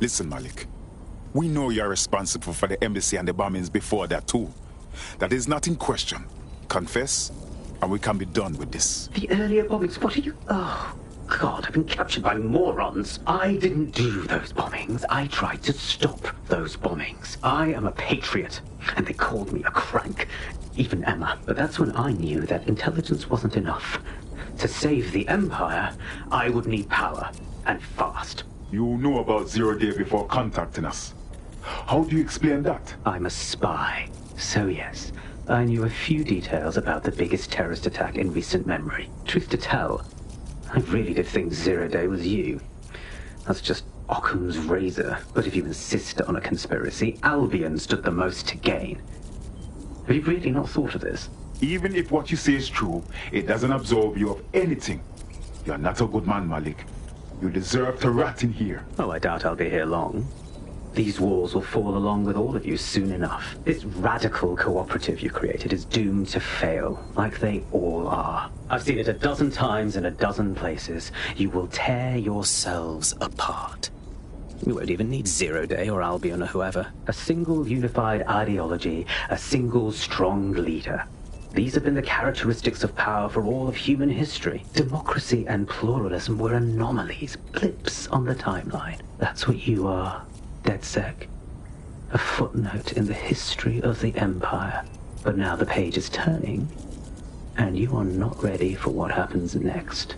Listen, Malik. We know you're responsible for the embassy and the bombings before that, too. That is not in question. Confess, and we can be done with this. The earlier bombings, what are you... Oh, God, I've been captured by morons. I didn't do those bombings. I tried to stop those bombings. I am a patriot, and they called me a crank. Even Emma. But that's when I knew that intelligence wasn't enough. To save the Empire, I would need power, and fast. You knew about Zero Day before contacting us. How do you explain that? I'm a spy. So yes, I knew a few details about the biggest terrorist attack in recent memory. Truth to tell, I really did think Zero Day was you. That's just Occam's razor. But if you insist on a conspiracy, Albion stood the most to gain. Have you really not thought of this? Even if what you say is true, it doesn't absolve you of anything. You're not a good man, Malik. You deserve to rot in here. Oh, I doubt I'll be here long. These walls will fall along with all of you soon enough. This radical cooperative you created is doomed to fail, like they all are. I've seen it a dozen times in a dozen places. You will tear yourselves apart. You won't even need Zero Day or Albion or whoever. A single unified ideology, a single strong leader. These have been the characteristics of power for all of human history. Democracy and pluralism were anomalies, blips on the timeline. That's what you are, DedSec. A footnote in the history of the Empire. But now the page is turning, and you are not ready for what happens next.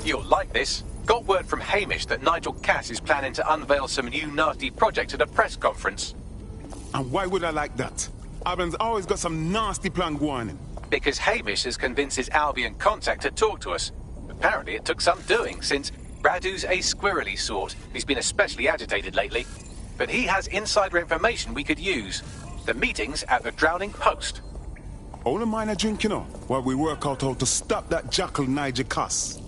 You'll like this. Got word from Hamish that Nigel Cass is planning to unveil some new nasty project at a press conference. And why would I like that? Albion's always got some nasty plan going. Because Hamish has convinced his Albion contact to talk to us. Apparently it took some doing, since Radu's a squirrely sort. He's been especially agitated lately. But he has insider information we could use. The meeting's at the Drowning Post. Only mine a drink, you know, while we work out how to stop that jackal Nigel Cass.